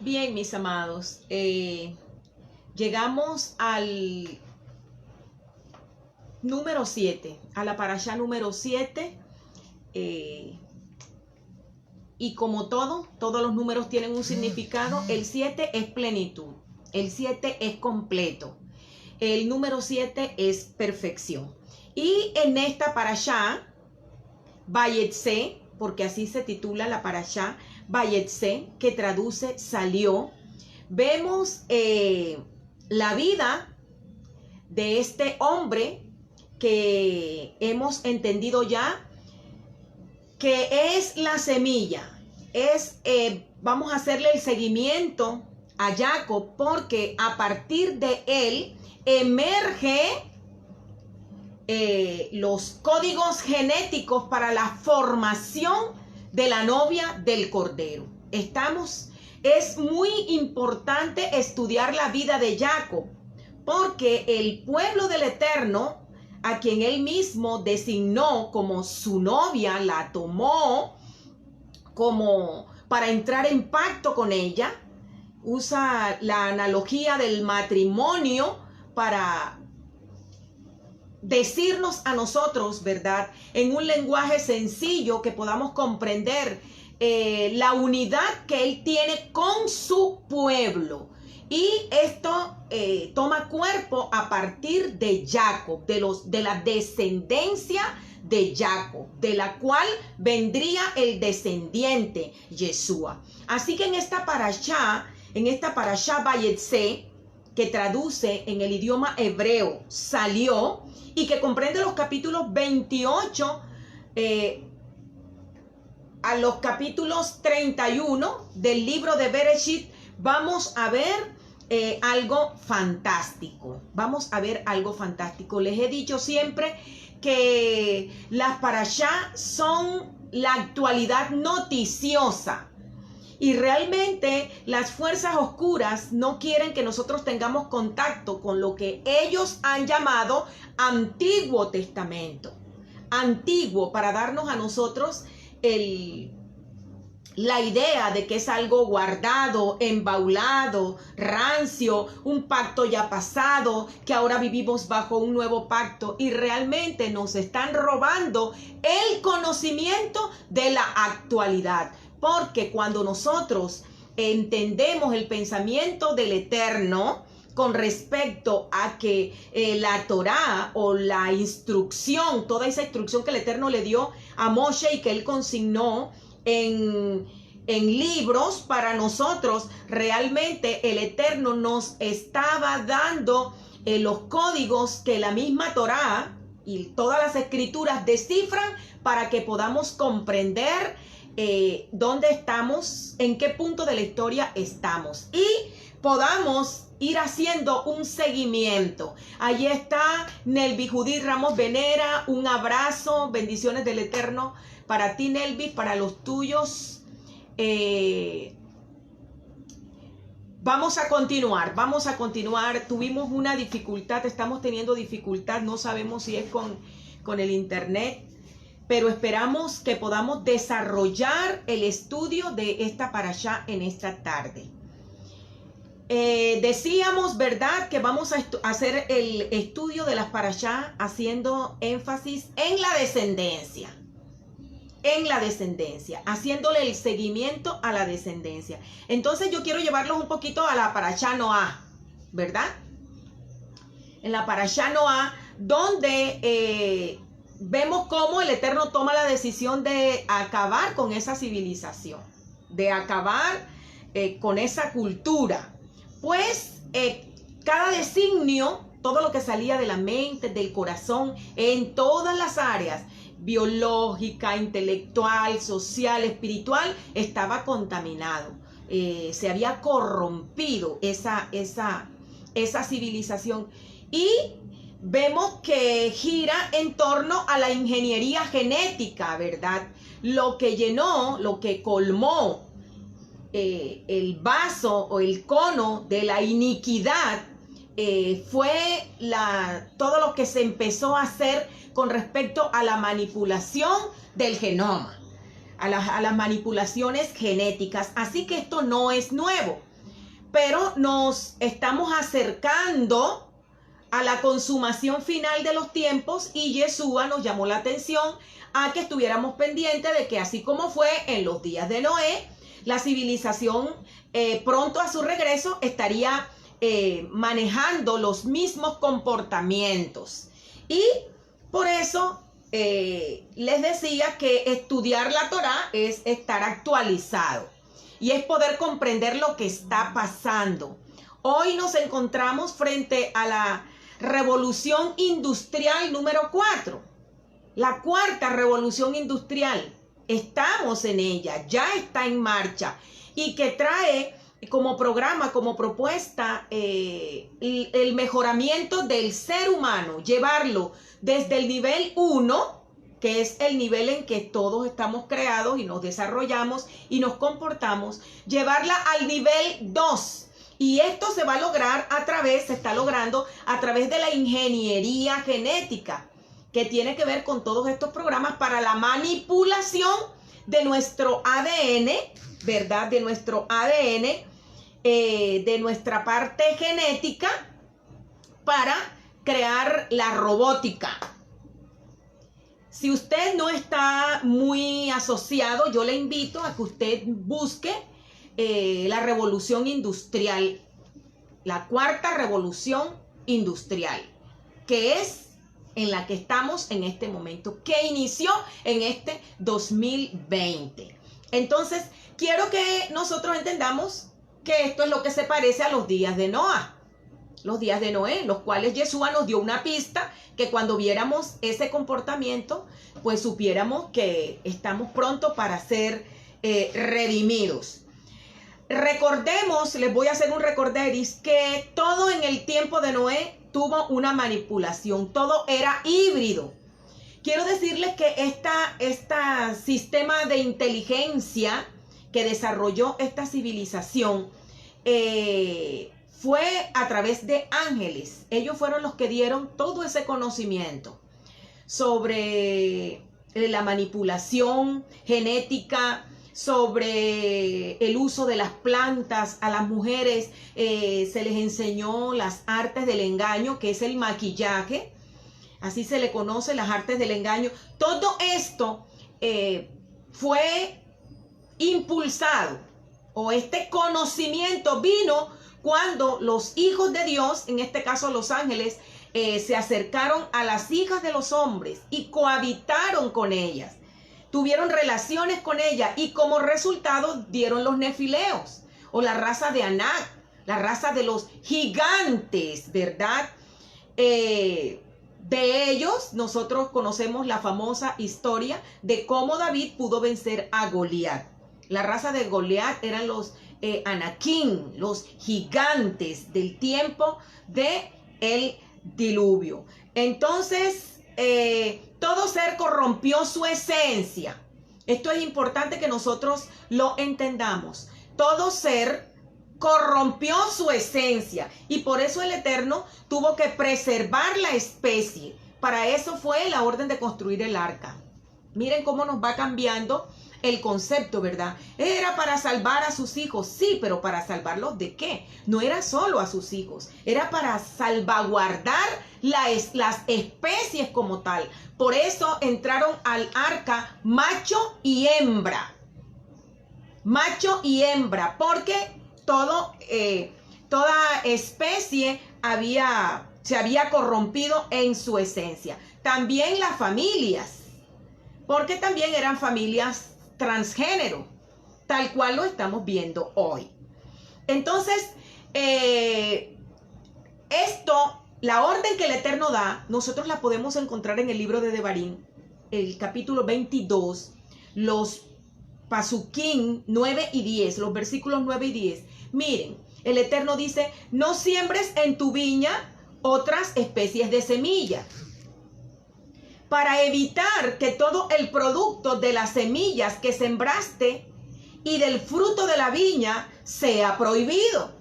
Bien, mis amados, llegamos al número 7, a la parashá número 7, y como todos los números tienen un significado. El 7 es plenitud, el 7 es completo, el número 7 es perfección. Y en esta parashá, Vayetse, porque así se titula la parashá, Vayetse, que traduce salió, vemos la vida de este hombre que hemos entendido ya que es la semilla. Vamos a hacerle el seguimiento a Jacob, porque a partir de él emerge los códigos genéticos para la formación de la novia del Cordero. Es muy importante estudiar la vida de Jacob, porque el pueblo del Eterno, a quien él mismo designó como su novia, la tomó como para entrar en pacto con ella. Usa la analogía del matrimonio para decirnos a nosotros, ¿verdad?, en un lenguaje sencillo que podamos comprender la unidad que él tiene con su pueblo. Y esto toma cuerpo a partir de Jacob, de la descendencia de Jacob, de la cual vendría el descendiente Yeshua. Así que en esta parashá Vayetse, que traduce en el idioma hebreo salió, y que comprende los capítulos 28 a los capítulos 31 del libro de Bereshit, vamos a ver algo fantástico. Les he dicho siempre que las parashá son la actualidad noticiosa. Y realmente las fuerzas oscuras no quieren que nosotros tengamos contacto con lo que ellos han llamado Antiguo Testamento. Antiguo, para darnos a nosotros la idea de que es algo guardado, embaulado, rancio, un pacto ya pasado, que ahora vivimos bajo un nuevo pacto, y realmente nos están robando el conocimiento de la actualidad. Porque cuando nosotros entendemos el pensamiento del Eterno con respecto a que la Torá o la instrucción, toda esa instrucción que el Eterno le dio a Moshe y que él consignó en libros para nosotros, realmente el Eterno nos estaba dando los códigos que la misma Torá y todas las escrituras descifran para que podamos comprender dónde estamos, en qué punto de la historia estamos, y podamos ir haciendo un seguimiento. Allí está Nelvi Judith Ramos Venera, un abrazo, bendiciones del Eterno para ti, Nelvi, para los tuyos. Vamos a continuar. Tuvimos una dificultad, estamos teniendo dificultad, no sabemos si es con el internet, pero esperamos que podamos desarrollar el estudio de esta parashá en esta tarde. Decíamos, ¿verdad?, que vamos a hacer el estudio de las parashá haciendo énfasis en la descendencia. Haciéndole el seguimiento a la descendencia. Entonces yo quiero llevarlos un poquito a la parashá Noah, ¿verdad? En la parashá Noah, donde vemos cómo el Eterno toma la decisión de acabar con esa civilización, de acabar con esa cultura. Pues cada designio, todo lo que salía de la mente, del corazón, en todas las áreas, biológica, intelectual, social, espiritual, estaba contaminado. Se había corrompido esa civilización. Y vemos que gira en torno a la ingeniería genética, ¿verdad? Lo que llenó, lo que colmó el vaso o el cono de la iniquidad fue todo lo que se empezó a hacer con respecto a la manipulación del genoma, a las manipulaciones genéticas. Así que esto no es nuevo. pero nos estamos acercando a la consumación final de los tiempos y Yeshua nos llamó la atención a que estuviéramos pendientes de que así como fue en los días de Noé, la civilización pronto a su regreso estaría manejando los mismos comportamientos. Y por eso les decía que estudiar la Torá es estar actualizado y es poder comprender lo que está pasando. Hoy nos encontramos frente a la revolución industrial número 4, la cuarta revolución industrial. Estamos en ella, ya está en marcha y que trae como programa, como propuesta, el mejoramiento del ser humano, llevarlo desde el nivel 1, que es el nivel en que todos estamos creados y nos desarrollamos y nos comportamos, llevarla al nivel 2. Y esto se va a lograr se está logrando a través de la ingeniería genética, que tiene que ver con todos estos programas para la manipulación de nuestro ADN, ¿verdad? De nuestro ADN, de nuestra parte genética, para crear la robótica. Si usted no está muy asociado, yo le invito a que usted busque la revolución industrial, la cuarta revolución industrial, que es en la que estamos en este momento, que inició en este 2020. Entonces, quiero que nosotros entendamos que esto es lo que se parece a los días de Noé. Los días de Noé, los cuales Yeshua nos dio una pista, que cuando viéramos ese comportamiento, pues supiéramos que estamos pronto para ser redimidos. Recordemos, les voy a hacer un recorderis, que todo en el tiempo de Noé tuvo una manipulación, todo era híbrido. Quiero decirles que este sistema de inteligencia que desarrolló esta civilización fue a través de ángeles. Ellos fueron los que dieron todo ese conocimiento sobre la manipulación genética, sobre el uso de las plantas. A las mujeres se les enseñó las artes del engaño, que es el maquillaje, así se le conoce, las artes del engaño. Todo esto fue impulsado, o este conocimiento vino cuando los hijos de Dios, en este caso los ángeles, se acercaron a las hijas de los hombres y cohabitaron con ellas. Tuvieron relaciones con ella y como resultado dieron los nefileos, o la raza de Anak, la raza de los gigantes, ¿verdad? De ellos nosotros conocemos la famosa historia de cómo David pudo vencer a Goliat. La raza de Goliat eran los Anakim, los gigantes del tiempo del diluvio. Entonces, todo ser corrompió su esencia. Esto es importante que nosotros lo entendamos. Todo ser corrompió su esencia y por eso el Eterno tuvo que preservar la especie. Para eso fue la orden de construir el arca. Miren cómo nos va cambiando el concepto, ¿verdad? Era para salvar a sus hijos, sí, pero ¿para salvarlos de qué? No era solo a sus hijos, era para salvaguardar las especies como tal. Por eso entraron al arca macho y hembra. Macho y hembra, porque toda especie se había corrompido en su esencia. También las familias, porque también eran familias transgénero, tal cual lo estamos viendo hoy. Entonces, la orden que el Eterno da, nosotros la podemos encontrar en el libro de Devarim, el capítulo 22, los pasuquín 9 y 10, los versículos 9 y 10. Miren, el Eterno dice: no siembres en tu viña otras especies de semillas, para evitar que todo el producto de las semillas que sembraste y del fruto de la viña sea prohibido.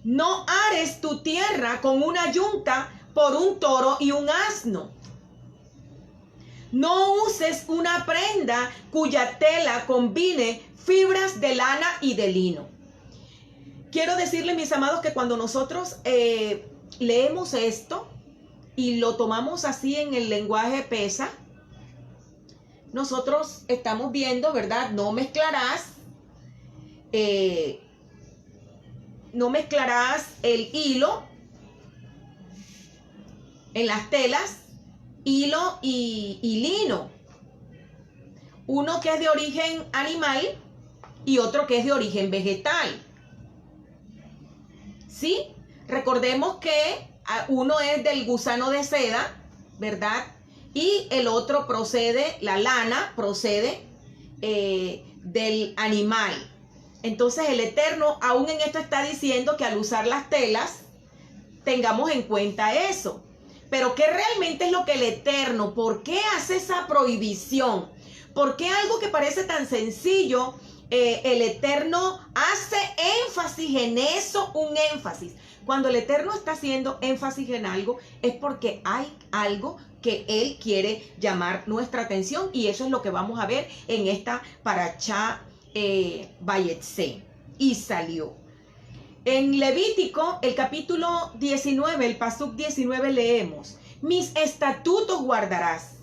No ares tu tierra con una yunta por un toro y un asno. No uses una prenda cuya tela combine fibras de lana y de lino. quiero decirles, mis amados, que cuando nosotros leemos esto y lo tomamos así en el lenguaje pesa, nosotros estamos viendo, ¿verdad? No mezclarás el hilo en las telas, hilo y lino. Uno que es de origen animal y otro que es de origen vegetal. ¿Sí? Recordemos que uno es del gusano de seda, ¿verdad? Y el otro la lana procede del animal. Entonces el Eterno aún en esto está diciendo que al usar las telas tengamos en cuenta eso. Pero ¿qué realmente es lo que el Eterno? ¿Por qué hace esa prohibición? ¿Por qué algo que parece tan sencillo, el Eterno hace énfasis en eso, un énfasis? Cuando el Eterno está haciendo énfasis en algo, es porque hay algo que Él quiere llamar nuestra atención, y eso es lo que vamos a ver en esta Parashá Vayetse. Y salió. En Levítico, el capítulo 19, el pasuk 19, leemos: mis estatutos guardarás.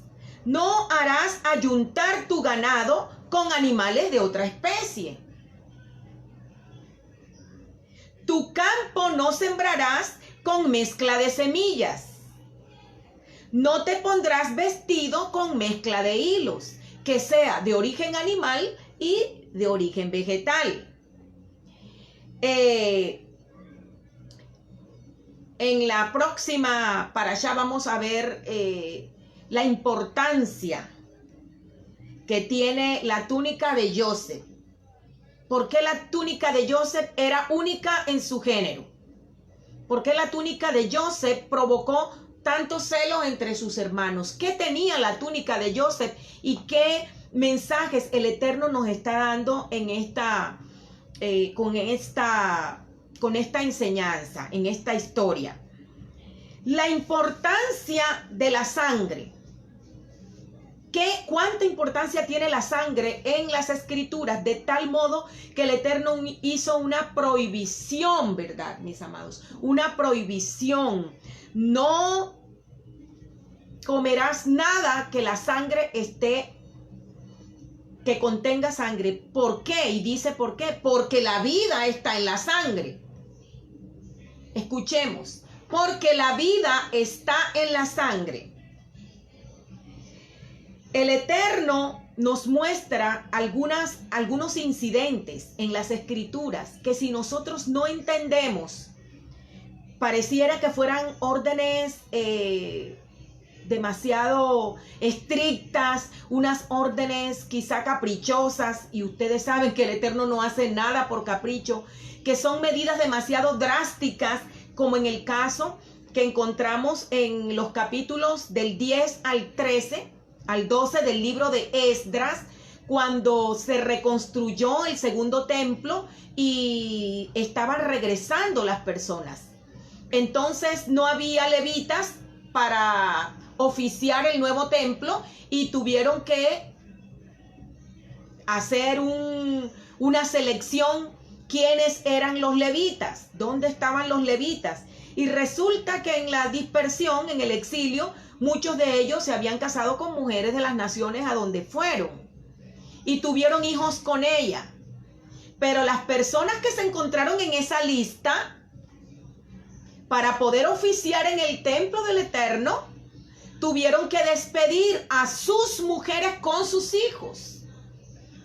No harás ayuntar tu ganado con animales de otra especie. Tu campo no sembrarás con mezcla de semillas. No te pondrás vestido con mezcla de hilos, que sea de origen animal y de origen vegetal. En la próxima parashá vamos a ver la importancia que tiene la túnica de Joseph. ¿Por qué la túnica de Joseph era única en su género? ¿Por qué la túnica de Joseph provocó tanto celo entre sus hermanos? ¿Qué tenía la túnica de Joseph y qué mensajes el Eterno nos está dando en con esta enseñanza, en esta historia? La importancia de la sangre. ¿Cuánta importancia tiene la sangre en las escrituras? De tal modo que el Eterno hizo una prohibición, ¿verdad, mis amados? Una prohibición. No comerás nada que la sangre que contenga sangre. ¿Por qué? Y dice ¿por qué? Porque la vida está en la sangre. Escuchemos. Porque la vida está en la sangre. El Eterno nos muestra algunos incidentes en las escrituras que si nosotros no entendemos, pareciera que fueran órdenes demasiado estrictas, unas órdenes quizá caprichosas, y ustedes saben que el Eterno no hace nada por capricho, que son medidas demasiado drásticas, como en el caso que encontramos en los capítulos del 10 al 13, al 12 del libro de Esdras, cuando se reconstruyó el segundo templo y estaban regresando las personas. Entonces no había levitas para oficiar el nuevo templo y tuvieron que hacer una selección. ¿Quiénes eran los levitas? ¿Dónde estaban los levitas? Y resulta que en la dispersión, en el exilio, muchos de ellos se habían casado con mujeres de las naciones a donde fueron y tuvieron hijos con ella. Pero las personas que se encontraron en esa lista para poder oficiar en el templo del Eterno, tuvieron que despedir a sus mujeres con sus hijos.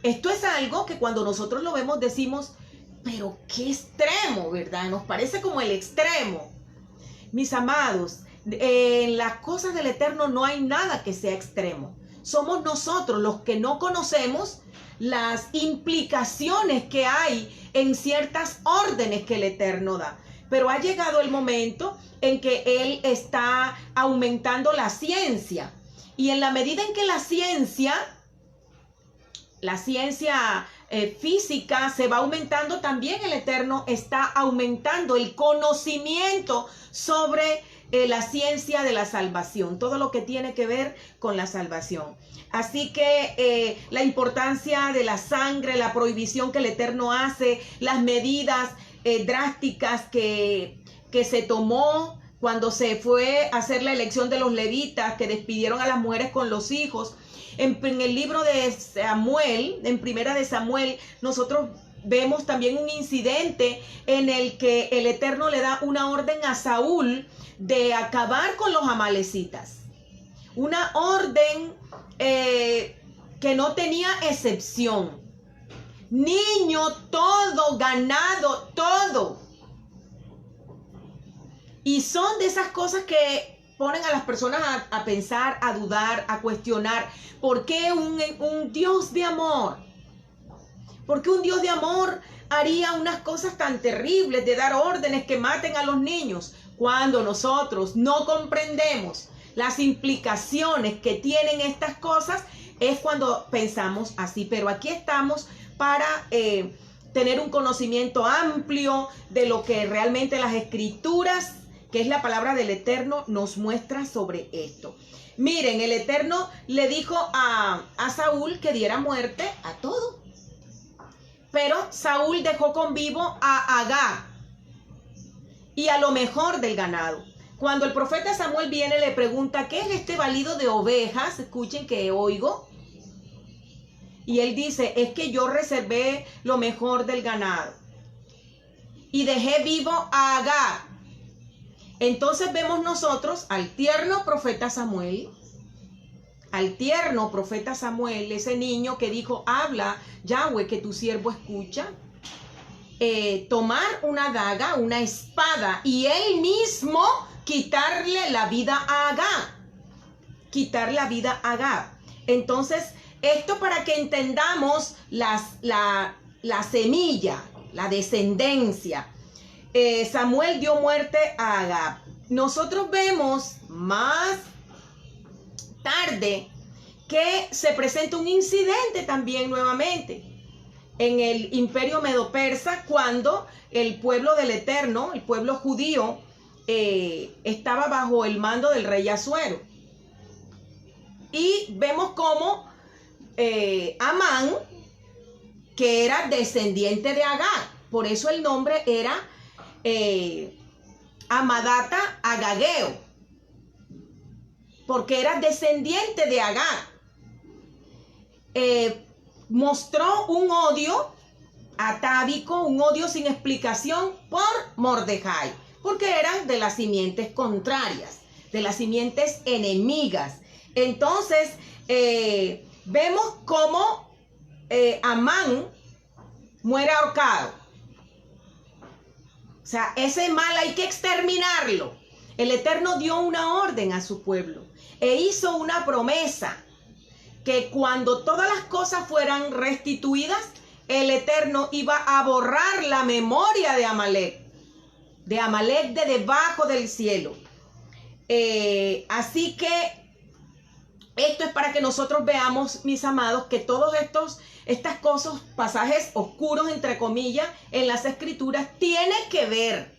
Esto es algo que cuando nosotros lo vemos decimos, pero qué extremo, ¿verdad? Nos parece como el extremo. Mis amados, en las cosas del Eterno no hay nada que sea extremo. Somos nosotros los que no conocemos las implicaciones que hay en ciertas órdenes que el Eterno da. Pero ha llegado el momento en que Él está aumentando la ciencia. Y en la medida en que la ciencia física se va aumentando, también el Eterno está aumentando el conocimiento sobre la ciencia de la salvación, todo lo que tiene que ver con la salvación. Así que la importancia de la sangre, la prohibición que el Eterno hace, las medidas drásticas que se tomó cuando se fue a hacer la elección de los levitas, que despidieron a las mujeres con los hijos. En el libro de Samuel, en Primera de Samuel, nosotros vemos también un incidente en el que el Eterno le da una orden a Saúl de acabar con los amalecitas. Una orden que no tenía excepción. Niño, todo, ganado, todo. Y son de esas cosas que ponen a las personas a pensar, a dudar, a cuestionar. ¿Por qué un Dios de amor? ¿Por qué un Dios de amor haría unas cosas tan terribles de dar órdenes que maten a los niños? Cuando nosotros no comprendemos las implicaciones que tienen estas cosas, es cuando pensamos así. Pero aquí estamos para tener un conocimiento amplio de lo que realmente las Escrituras, que es la palabra del Eterno, nos muestra sobre esto. Miren, el Eterno le dijo a Saúl que diera muerte a todo. Pero Saúl dejó con vivo a Agag y a lo mejor del ganado. Cuando el profeta Samuel viene, le pregunta, ¿qué es este balido de ovejas? Escuchen que oigo. Y él dice, es que yo reservé lo mejor del ganado y dejé vivo a Agag. Entonces vemos nosotros al tierno profeta Samuel, ese niño que dijo, habla Yahweh, que tu siervo escucha, tomar una daga, una espada, y él mismo quitarle la vida a Agag. Entonces, esto para que entendamos la semilla, la descendencia. Samuel dio muerte a Agag. Nosotros vemos más tarde que se presenta un incidente también nuevamente en el imperio medo-persa, cuando el pueblo del Eterno, el pueblo judío, estaba bajo el mando del rey Asuero. Y vemos cómo Amán, que era descendiente de Agag, por eso el nombre era Amadata Agageo, porque era descendiente de Agag, mostró un odio atávico, un odio sin explicación por Mordejai, porque eran de las simientes contrarias, de las simientes enemigas. Entonces, vemos cómo Amán muere ahorcado. O sea, ese mal hay que exterminarlo. El Eterno dio una orden a su pueblo e hizo una promesa que cuando todas las cosas fueran restituidas, el Eterno iba a borrar la memoria de Amalek de debajo del cielo. Así que esto es para que nosotros veamos, mis amados, que todos estas cosas, pasajes oscuros, entre comillas, en las Escrituras, tienen que ver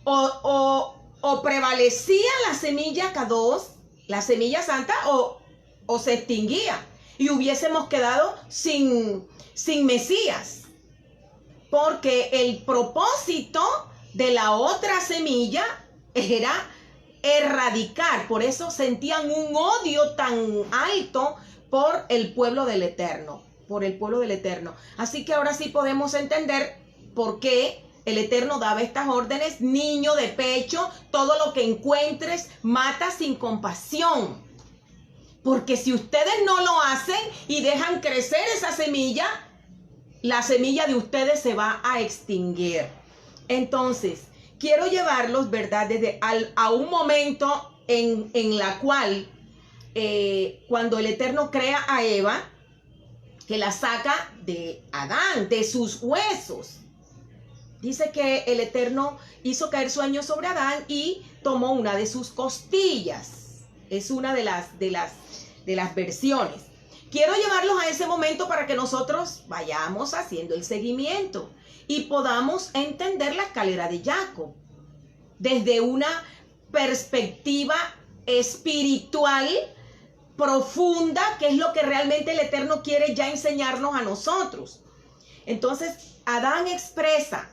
o prevalecía la semilla K2, la semilla santa, o se extinguía y hubiésemos quedado sin Mesías, porque el propósito de la otra semilla era erradicar. Por eso sentían un odio tan alto por el pueblo del Eterno, Así que ahora sí podemos entender por qué el Eterno daba estas órdenes: niño de pecho, todo lo que encuentres, mata sin compasión. Porque si ustedes no lo hacen y dejan crecer esa semilla, la semilla de ustedes se va a extinguir. Entonces, quiero llevarlos, ¿verdad?, a un momento en la cual, cuando el Eterno crea a Eva, que la saca de Adán, de sus huesos. Dice que el Eterno hizo caer sueño sobre Adán y tomó una de sus costillas. Es una de las versiones. Quiero llevarlos a ese momento para que nosotros vayamos haciendo el seguimiento y podamos entender la escalera de Jacob desde una perspectiva espiritual profunda, que es lo que realmente el Eterno quiere ya enseñarnos a nosotros. Entonces, Adán expresa,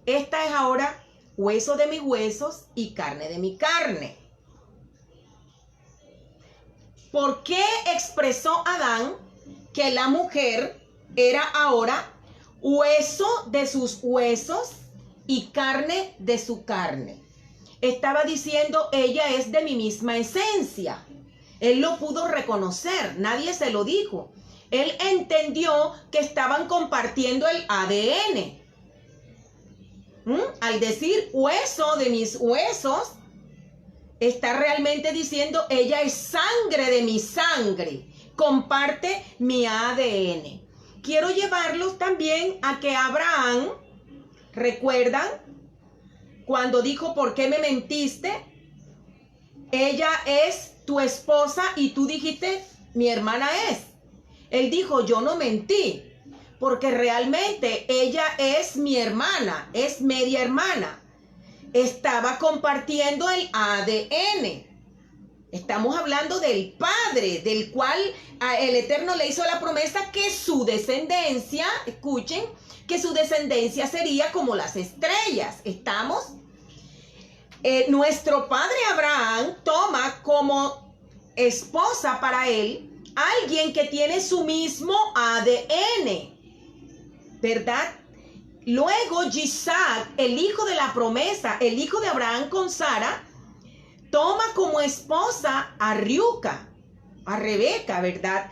esta es ahora hueso de mis huesos y carne de mi carne. ¿Por qué expresó Adán que la mujer era ahora hueso de sus huesos y carne de su carne? Estaba diciendo, ella es de mi misma esencia. Él lo pudo reconocer, nadie se lo dijo. Él entendió que estaban compartiendo el ADN. Al decir hueso de mis huesos, está realmente diciendo, ella es sangre de mi sangre, comparte mi ADN. Quiero llevarlos también a que Abraham, ¿recuerdan? Cuando dijo, ¿por qué me mentiste? Ella es tu esposa y tú dijiste, mi hermana es. Él dijo, yo no mentí, porque realmente ella es mi hermana, es media hermana. Estaba compartiendo el ADN. Estamos hablando del Padre, del cual el Eterno le hizo la promesa que su descendencia, escuchen, que su descendencia sería como las estrellas. ¿Estamos? Nuestro padre Abraham toma como esposa para él alguien que tiene su mismo ADN, ¿verdad? Luego Isaac, el hijo de la promesa, el hijo de Abraham con Sara, toma como esposa a Riuca, a Rebeca, ¿verdad?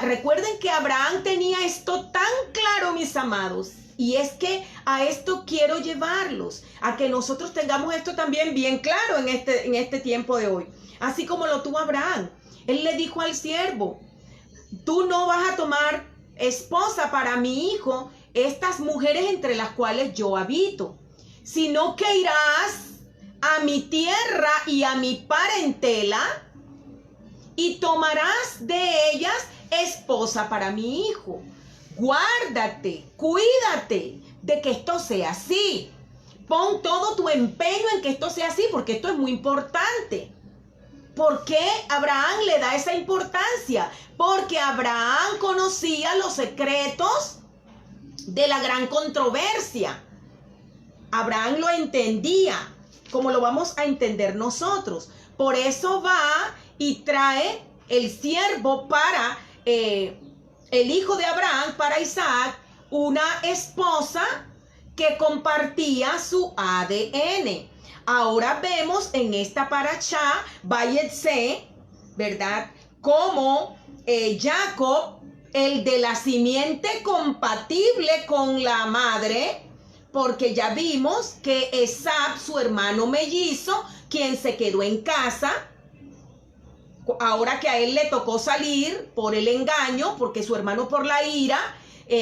Recuerden que Abraham tenía esto tan claro, mis amados. Y es que a esto quiero llevarlos, a que nosotros tengamos esto también bien claro en este tiempo de hoy. Así como lo tuvo Abraham. Él le dijo al siervo, tú no vas a tomar esposa para mi hijo, estas mujeres entre las cuales yo habito, sino que irás a mi tierra y a mi parentela y tomarás de ellas esposa para mi hijo. Guárdate, cuídate de que esto sea así. Pon todo tu empeño en que esto sea así, porque esto es muy importante. ¿Por qué Abraham le da esa importancia? Porque Abraham conocía los secretos de la gran controversia. Abraham lo entendía, como lo vamos a entender nosotros. Por eso va y trae el siervo para el hijo de Abraham, para Isaac, una esposa que compartía su ADN. Ahora vemos en esta parashá, Vayetse, ¿verdad? Como Jacob, el de la simiente compatible con la madre, porque ya vimos que Esab, su hermano mellizo, quien se quedó en casa, ahora que a él le tocó salir por el engaño, porque su hermano por la ira,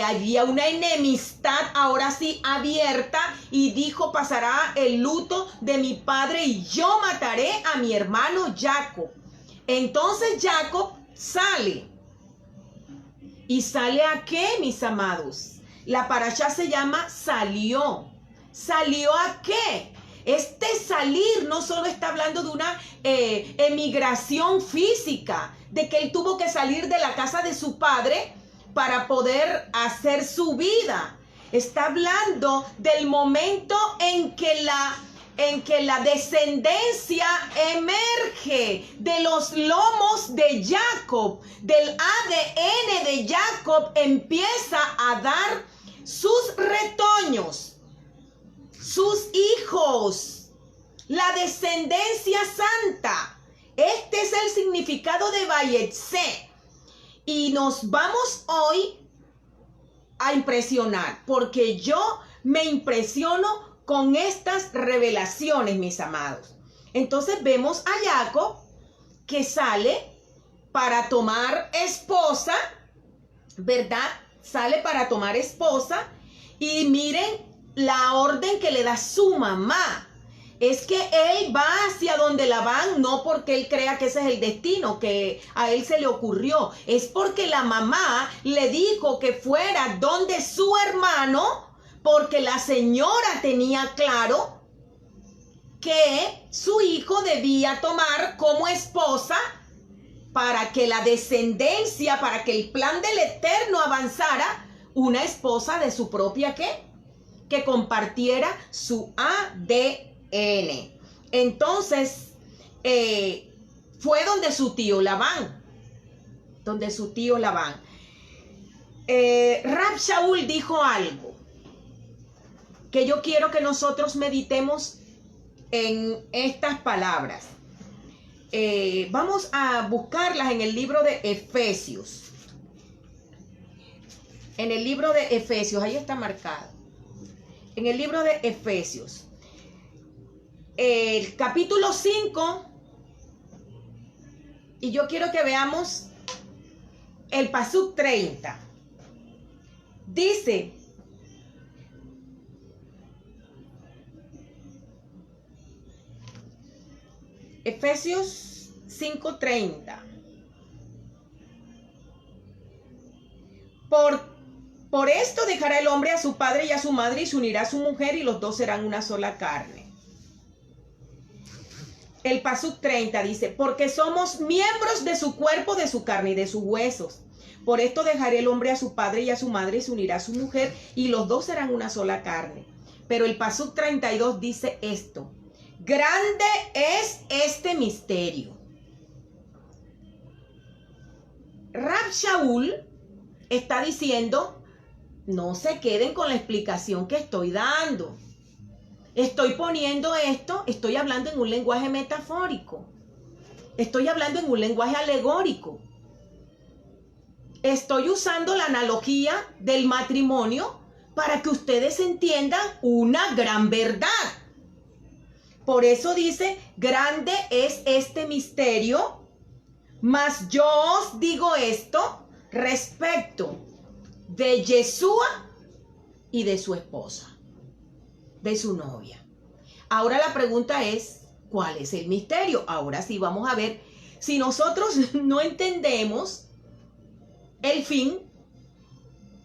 había una enemistad ahora sí abierta, y dijo, pasará el luto de mi padre y yo mataré a mi hermano Jacob. Entonces Jacob sale. ¿Y sale a qué, mis amados? La parashá se llama salió. ¿Salió a qué? Este salir no solo está hablando de una emigración física, de que él tuvo que salir de la casa de su padre para poder hacer su vida. Está hablando del momento en que la descendencia emerge de los lomos de Jacob, del ADN de Jacob, empieza a dar sus retoños, sus hijos, la descendencia santa. Este es el significado de Vayetse. Y nos vamos hoy a impresionar, porque yo me impresiono con estas revelaciones, mis amados. Entonces vemos a Jacob que sale para tomar esposa, ¿verdad? Sale para tomar esposa, y miren la orden que le da su mamá. Es que él va hacia donde Labán, no porque él crea que ese es el destino que a él se le ocurrió. Es porque la mamá le dijo que fuera donde su hermano, porque la señora tenía claro que su hijo debía tomar como esposa para que la descendencia, para que el plan del Eterno avanzara, una esposa de su propia ¿qué? Que compartiera su ADN. Entonces, fue donde su tío Labán. Rab Shaul dijo algo que yo quiero que nosotros meditemos en estas palabras. Vamos a buscarlas en el libro de Efesios. En el libro de Efesios, ahí está marcado. En el libro de Efesios, el capítulo 5, y yo quiero que veamos el pasuk 30. Dice: Efesios 5:30. Por esto dejará el hombre a su padre y a su madre y se unirá a su mujer y los dos serán una sola carne. El pasuk 30 dice: porque somos miembros de su cuerpo, de su carne y de sus huesos. Por esto dejará el hombre a su padre y a su madre y se unirá a su mujer y los dos serán una sola carne. Pero el pasuk 32 dice esto: grande es este misterio. Rab Shaul está diciendo: no se queden con la explicación que estoy dando. Estoy poniendo esto, estoy hablando en un lenguaje metafórico. Estoy hablando en un lenguaje alegórico. Estoy usando la analogía del matrimonio para que ustedes entiendan una gran verdad. Por eso dice: grande es este misterio, mas yo os digo esto respecto de Yeshua y de su esposa, de su novia. Ahora la pregunta es: ¿cuál es el misterio? Ahora sí vamos a ver. Si nosotros no entendemos el fin,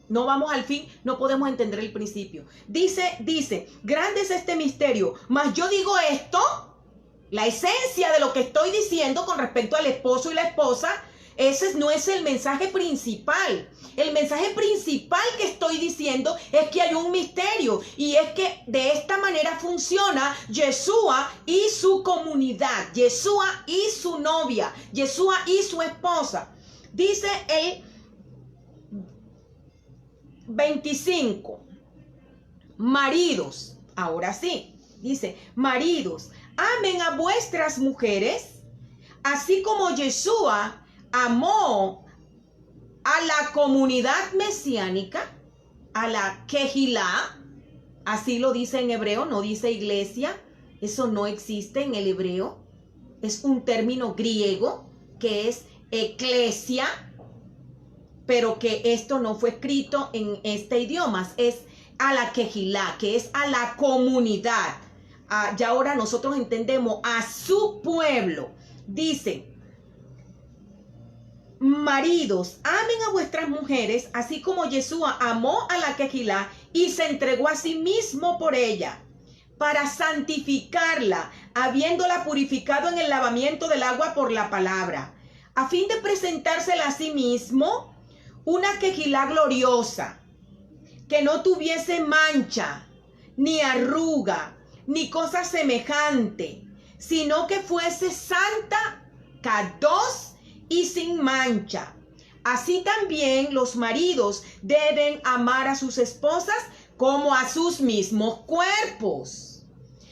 no vamos al fin, no podemos entender el principio. Dice, grande es este misterio, mas yo digo esto, la esencia de lo que estoy diciendo con respecto al esposo y la esposa, ese no es el mensaje principal. El mensaje principal que estoy diciendo es que hay un misterio y es que de esta manera funciona Yeshua y su comunidad, Yeshua y su novia, Yeshua y su esposa. Dice el 25, maridos, ahora sí, dice: maridos, amen a vuestras mujeres, así como Yeshua amó a la comunidad mesiánica, a la Kehilá, así lo dice en hebreo, no dice iglesia, eso no existe en el hebreo, es un término griego que es eclesia, pero que esto no fue escrito en este idioma, es a la Kehilá, que es a la comunidad. Ya ahora nosotros entendemos a su pueblo. Dice: maridos, amen a vuestras mujeres, así como Yeshua amó a la Kehilá y se entregó a sí mismo por ella, para santificarla, habiéndola purificado en el lavamiento del agua por la palabra, a fin de presentársela a sí mismo una Kehilá gloriosa, que no tuviese mancha, ni arruga, ni cosa semejante, sino que fuese santa, kadosh y sin mancha. Así también los maridos deben amar a sus esposas como a sus mismos cuerpos.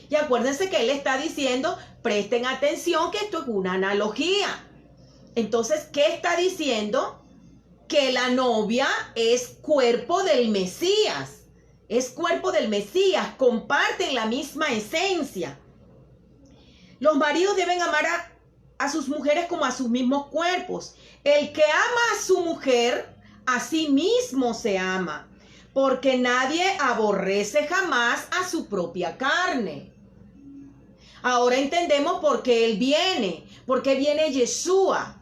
Y acuérdense que él está diciendo: presten atención que esto es una analogía. Entonces, ¿qué está diciendo? Que la novia es cuerpo del Mesías. Es cuerpo del Mesías, comparten la misma esencia. Los maridos deben amar a sus mujeres como a sus mismos cuerpos. El que ama a su mujer, a sí mismo se ama, porque nadie aborrece jamás a su propia carne. Ahora entendemos por qué Él viene, por qué viene Yeshua.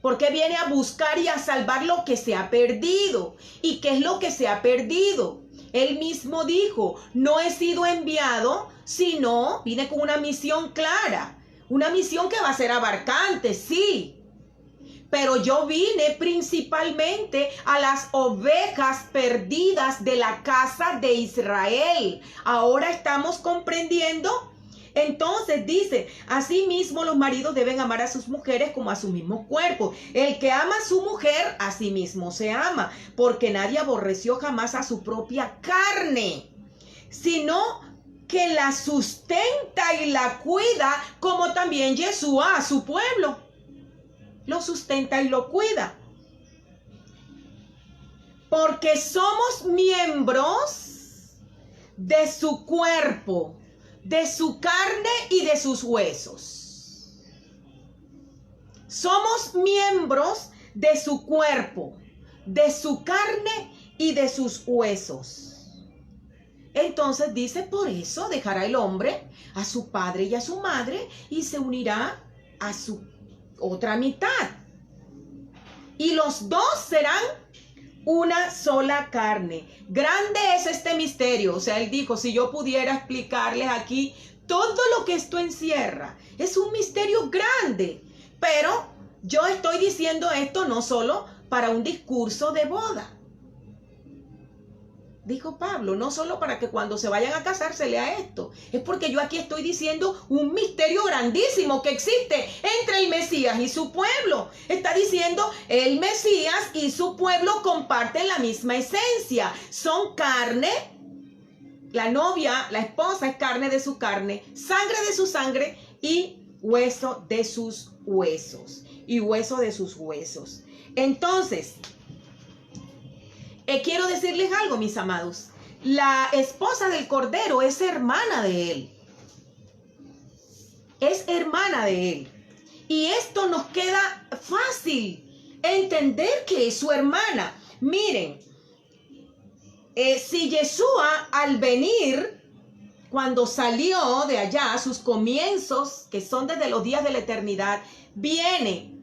Porque viene a buscar y a salvar lo que se ha perdido. ¿Y qué es lo que se ha perdido? Él mismo dijo, no he sido enviado, sino vine con una misión clara, una misión que va a ser abarcante, sí. Pero yo vine principalmente a las ovejas perdidas de la casa de Israel. Ahora estamos comprendiendo. Entonces dice, asimismo los maridos deben amar a sus mujeres como a su mismo cuerpo. El que ama a su mujer, a sí mismo se ama, porque nadie aborreció jamás a su propia carne, sino que la sustenta y la cuida, como también Yeshua a su pueblo. Lo sustenta y lo cuida. Porque somos miembros de su cuerpo, de su carne y de sus huesos. Somos miembros de su cuerpo, de su carne y de sus huesos. Entonces dice, por eso dejará el hombre a su padre y a su madre y se unirá a su otra mitad. Y los dos serán una sola carne. Grande es este misterio. O sea, él dijo, si yo pudiera explicarles aquí todo lo que esto encierra, es un misterio grande. Pero yo estoy diciendo esto no solo para un discurso de boda. Dijo Pablo, no solo para que cuando se vayan a casar se lea esto. Es porque yo aquí estoy diciendo un misterio grandísimo que existe entre el Mesías y su pueblo. Está diciendo, el Mesías y su pueblo comparten la misma esencia. Son carne. La novia, la esposa es carne de su carne, sangre de su sangre y hueso de sus huesos. Y hueso de sus huesos. Entonces, quiero decirles algo, mis amados. La esposa del Cordero es hermana de él. Es hermana de él. Y esto nos queda fácil entender que es su hermana. Miren, si Yeshua al venir, cuando salió de allá, sus comienzos, que son desde los días de la eternidad, viene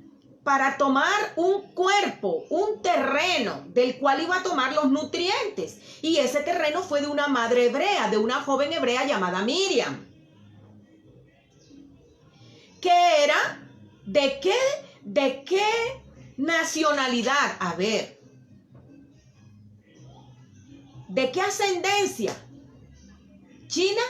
para tomar un cuerpo, un terreno del cual iba a tomar los nutrientes. Y ese terreno fue de una madre hebrea, de una joven hebrea llamada Miriam. ¿Qué era? ¿De qué nacionalidad? A ver. ¿De qué ascendencia? ¿China?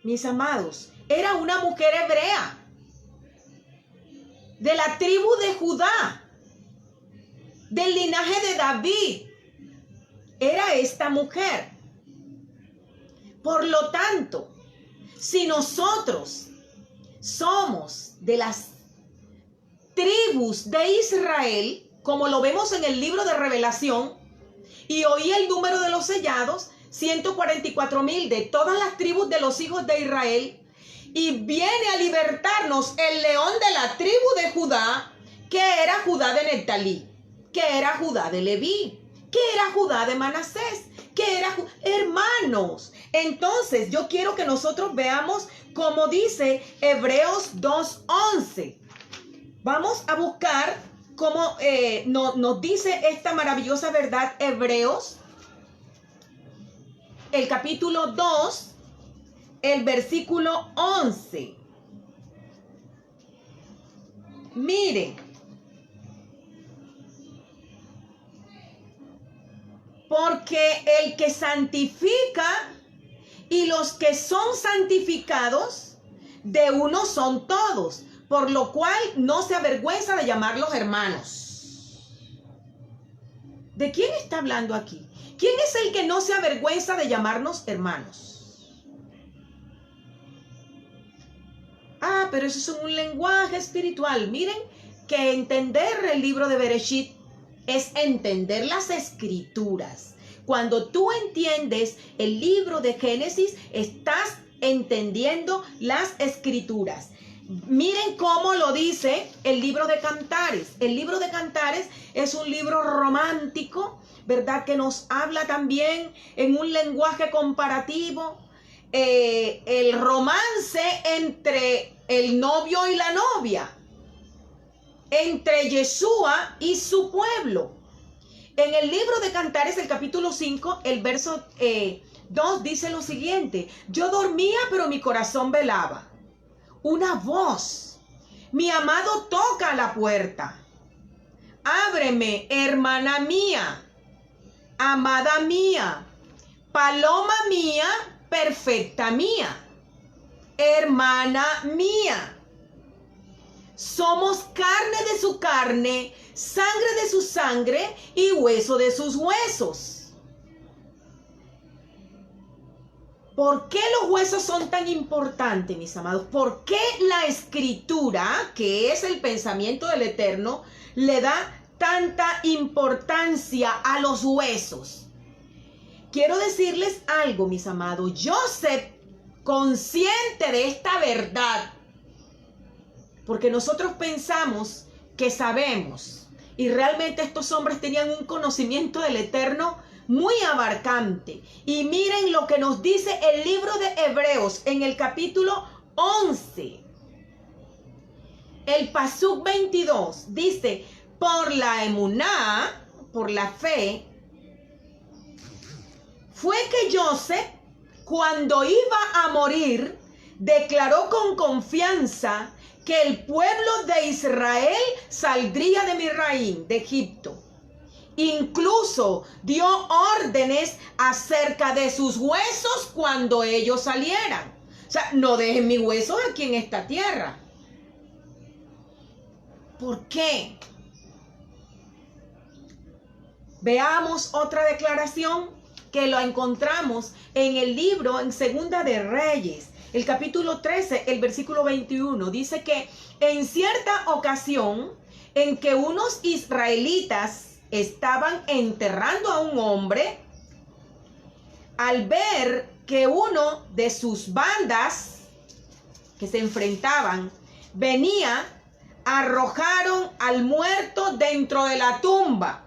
Mis amados, era una mujer hebrea de la tribu de Judá, del linaje de David. Era esta mujer. Por lo tanto, si nosotros somos de las tribus de Israel, como lo vemos en el libro de Revelación, y oí el número de los sellados, 144,000 de todas las tribus de los hijos de Israel, y viene a libertarnos el león de la tribu de Judá, que era Judá de Neftalí, que era Judá de Leví, que era Judá de Manasés, que era hermanos. Entonces yo quiero que nosotros veamos como dice Hebreos 2:11. Vamos a buscar cómo nos dice esta maravillosa verdad Hebreos, el capítulo 2, el versículo 11. Miren, porque el que santifica y los que son santificados, de uno son todos, por lo cual no se avergüenza de llamarlos hermanos. ¿De quién está hablando aquí? ¿Quién es el que no se avergüenza de llamarnos hermanos? Ah, pero eso es un lenguaje espiritual. Miren que entender el libro de Bereshit es entender las escrituras. Cuando tú entiendes el libro de Génesis, estás entendiendo las escrituras. Miren cómo lo dice el libro de Cantares. El libro de Cantares es un libro romántico, ¿verdad? Que nos habla también en un lenguaje comparativo. El romance entre el novio y la novia, entre Yeshua y su pueblo. pueblo. En el libro de Cantares, el capítulo 5, el verso 2 dice lo siguiente: yo dormía, pero mi corazón velaba. Una voz: mi amado toca a la puerta. Ábreme, hermana mía, amada mía, paloma mía, perfecta mía, hermana mía. Somos carne de su carne, sangre de su sangre y hueso de sus huesos. ¿Por qué los huesos son tan importantes, mis amados? ¿Por qué la Escritura, que es el pensamiento del Eterno, le da tanta importancia a los huesos? Quiero decirles algo, mis amados. Joseph, consciente de esta verdad, porque nosotros pensamos que sabemos, y realmente estos hombres tenían un conocimiento del Eterno muy abarcante. Y miren lo que nos dice el libro de Hebreos en el capítulo 11. El pasuk 22 dice: por la emuná, por la fe, fue que Joseph, cuando iba a morir, declaró con confianza que el pueblo de Israel saldría de Misraim, de Egipto. Incluso dio órdenes acerca de sus huesos cuando ellos salieran. O sea, no dejen mis huesos aquí en esta tierra. ¿Por qué? Veamos otra declaración que lo encontramos en el libro, en Segunda de Reyes, el capítulo 13, el versículo 21. Dice que en cierta ocasión en que unos israelitas estaban enterrando a un hombre, al ver que uno de sus bandas que se enfrentaban venía, arrojaron al muerto dentro de la tumba.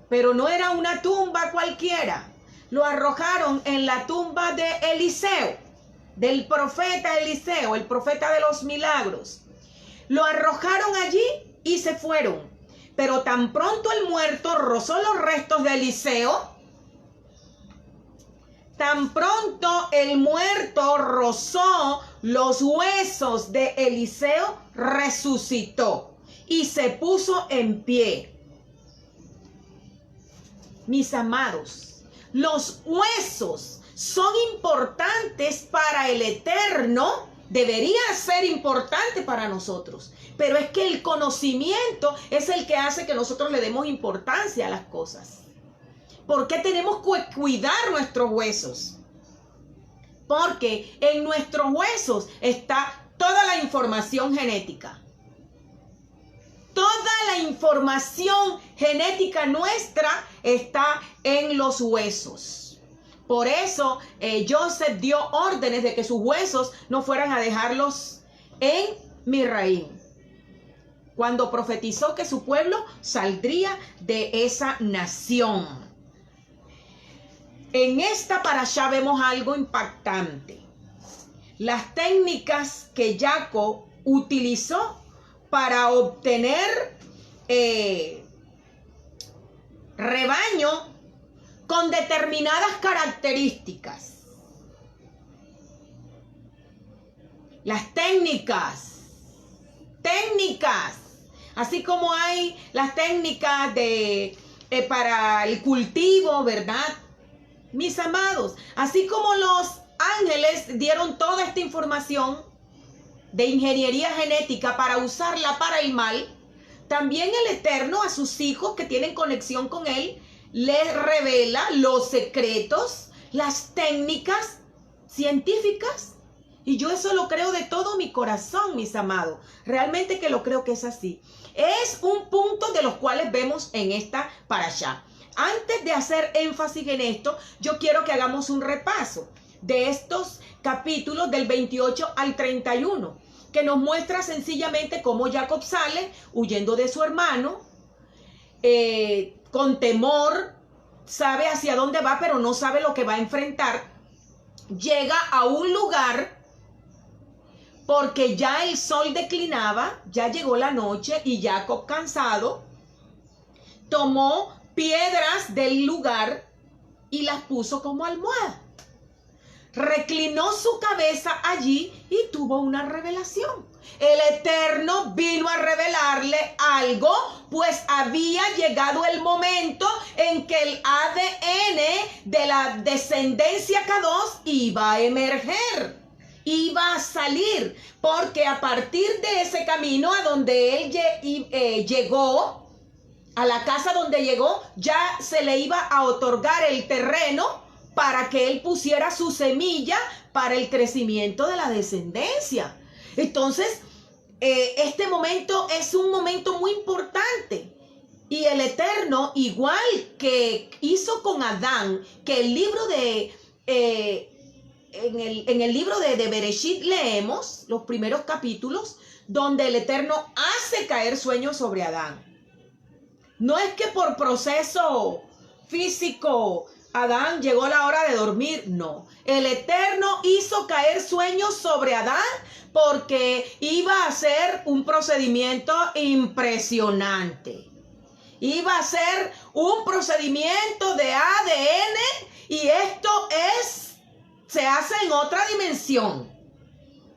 Pero no era una tumba cualquiera. Lo arrojaron en la tumba de Eliseo, del profeta Eliseo, el profeta de los milagros. Lo arrojaron allí y se fueron. Pero tan pronto el muerto rozó los restos de Eliseo, tan pronto el muerto rozó los huesos de Eliseo, resucitó y se puso en pie. Mis amados, los huesos son importantes para el Eterno, debería ser importante para nosotros, pero es que el conocimiento es el que hace que nosotros le demos importancia a las cosas. ¿Por qué tenemos que cuidar nuestros huesos? Porque en nuestros huesos está toda la información genética. Toda la información genética nuestra está en los huesos. Por eso Joseph dio órdenes de que sus huesos no fueran a dejarlos en Misraim, cuando profetizó que su pueblo saldría de esa nación. En esta parashá vemos algo impactante. Las técnicas que Jacob utilizó para obtener rebaño con determinadas características. Las técnicas, así como hay las técnicas para el cultivo, ¿verdad? Mis amados, así como los ángeles dieron toda esta información de ingeniería genética para usarla para el mal, también el Eterno a sus hijos que tienen conexión con Él les revela los secretos, las técnicas científicas. Y yo eso lo creo de todo mi corazón, mis amados. Realmente que lo creo que es así. Es un punto de los cuales vemos en esta parashá. Antes de hacer énfasis en esto, yo quiero que hagamos un repaso de estos capítulos del 28 al 31, que nos muestra sencillamente cómo Jacob sale huyendo de su hermano, con temor, sabe hacia dónde va, pero no sabe lo que va a enfrentar. Llega a un lugar porque ya el sol declinaba, ya llegó la noche y Jacob, cansado, tomó piedras del lugar y las puso como almohada. Reclinó su cabeza allí y tuvo una revelación. El Eterno vino a revelarle algo, pues había llegado el momento en que el ADN de la descendencia K2 iba a emerger, iba a salir, porque a partir de ese camino a donde él llegó, a la casa donde llegó, ya se le iba a otorgar el terreno para que él pusiera su semilla para el crecimiento de la descendencia. Entonces, este momento es un momento muy importante. Y el Eterno, igual que hizo con Adán, que el libro de... en el libro de Bereshit leemos los primeros capítulos donde el Eterno hace caer sueños sobre Adán. No es que por proceso físico Adán llegó la hora de dormir, no. El Eterno hizo caer sueños sobre Adán porque iba a ser un procedimiento impresionante. Iba a ser un procedimiento de ADN y esto se hace en otra dimensión,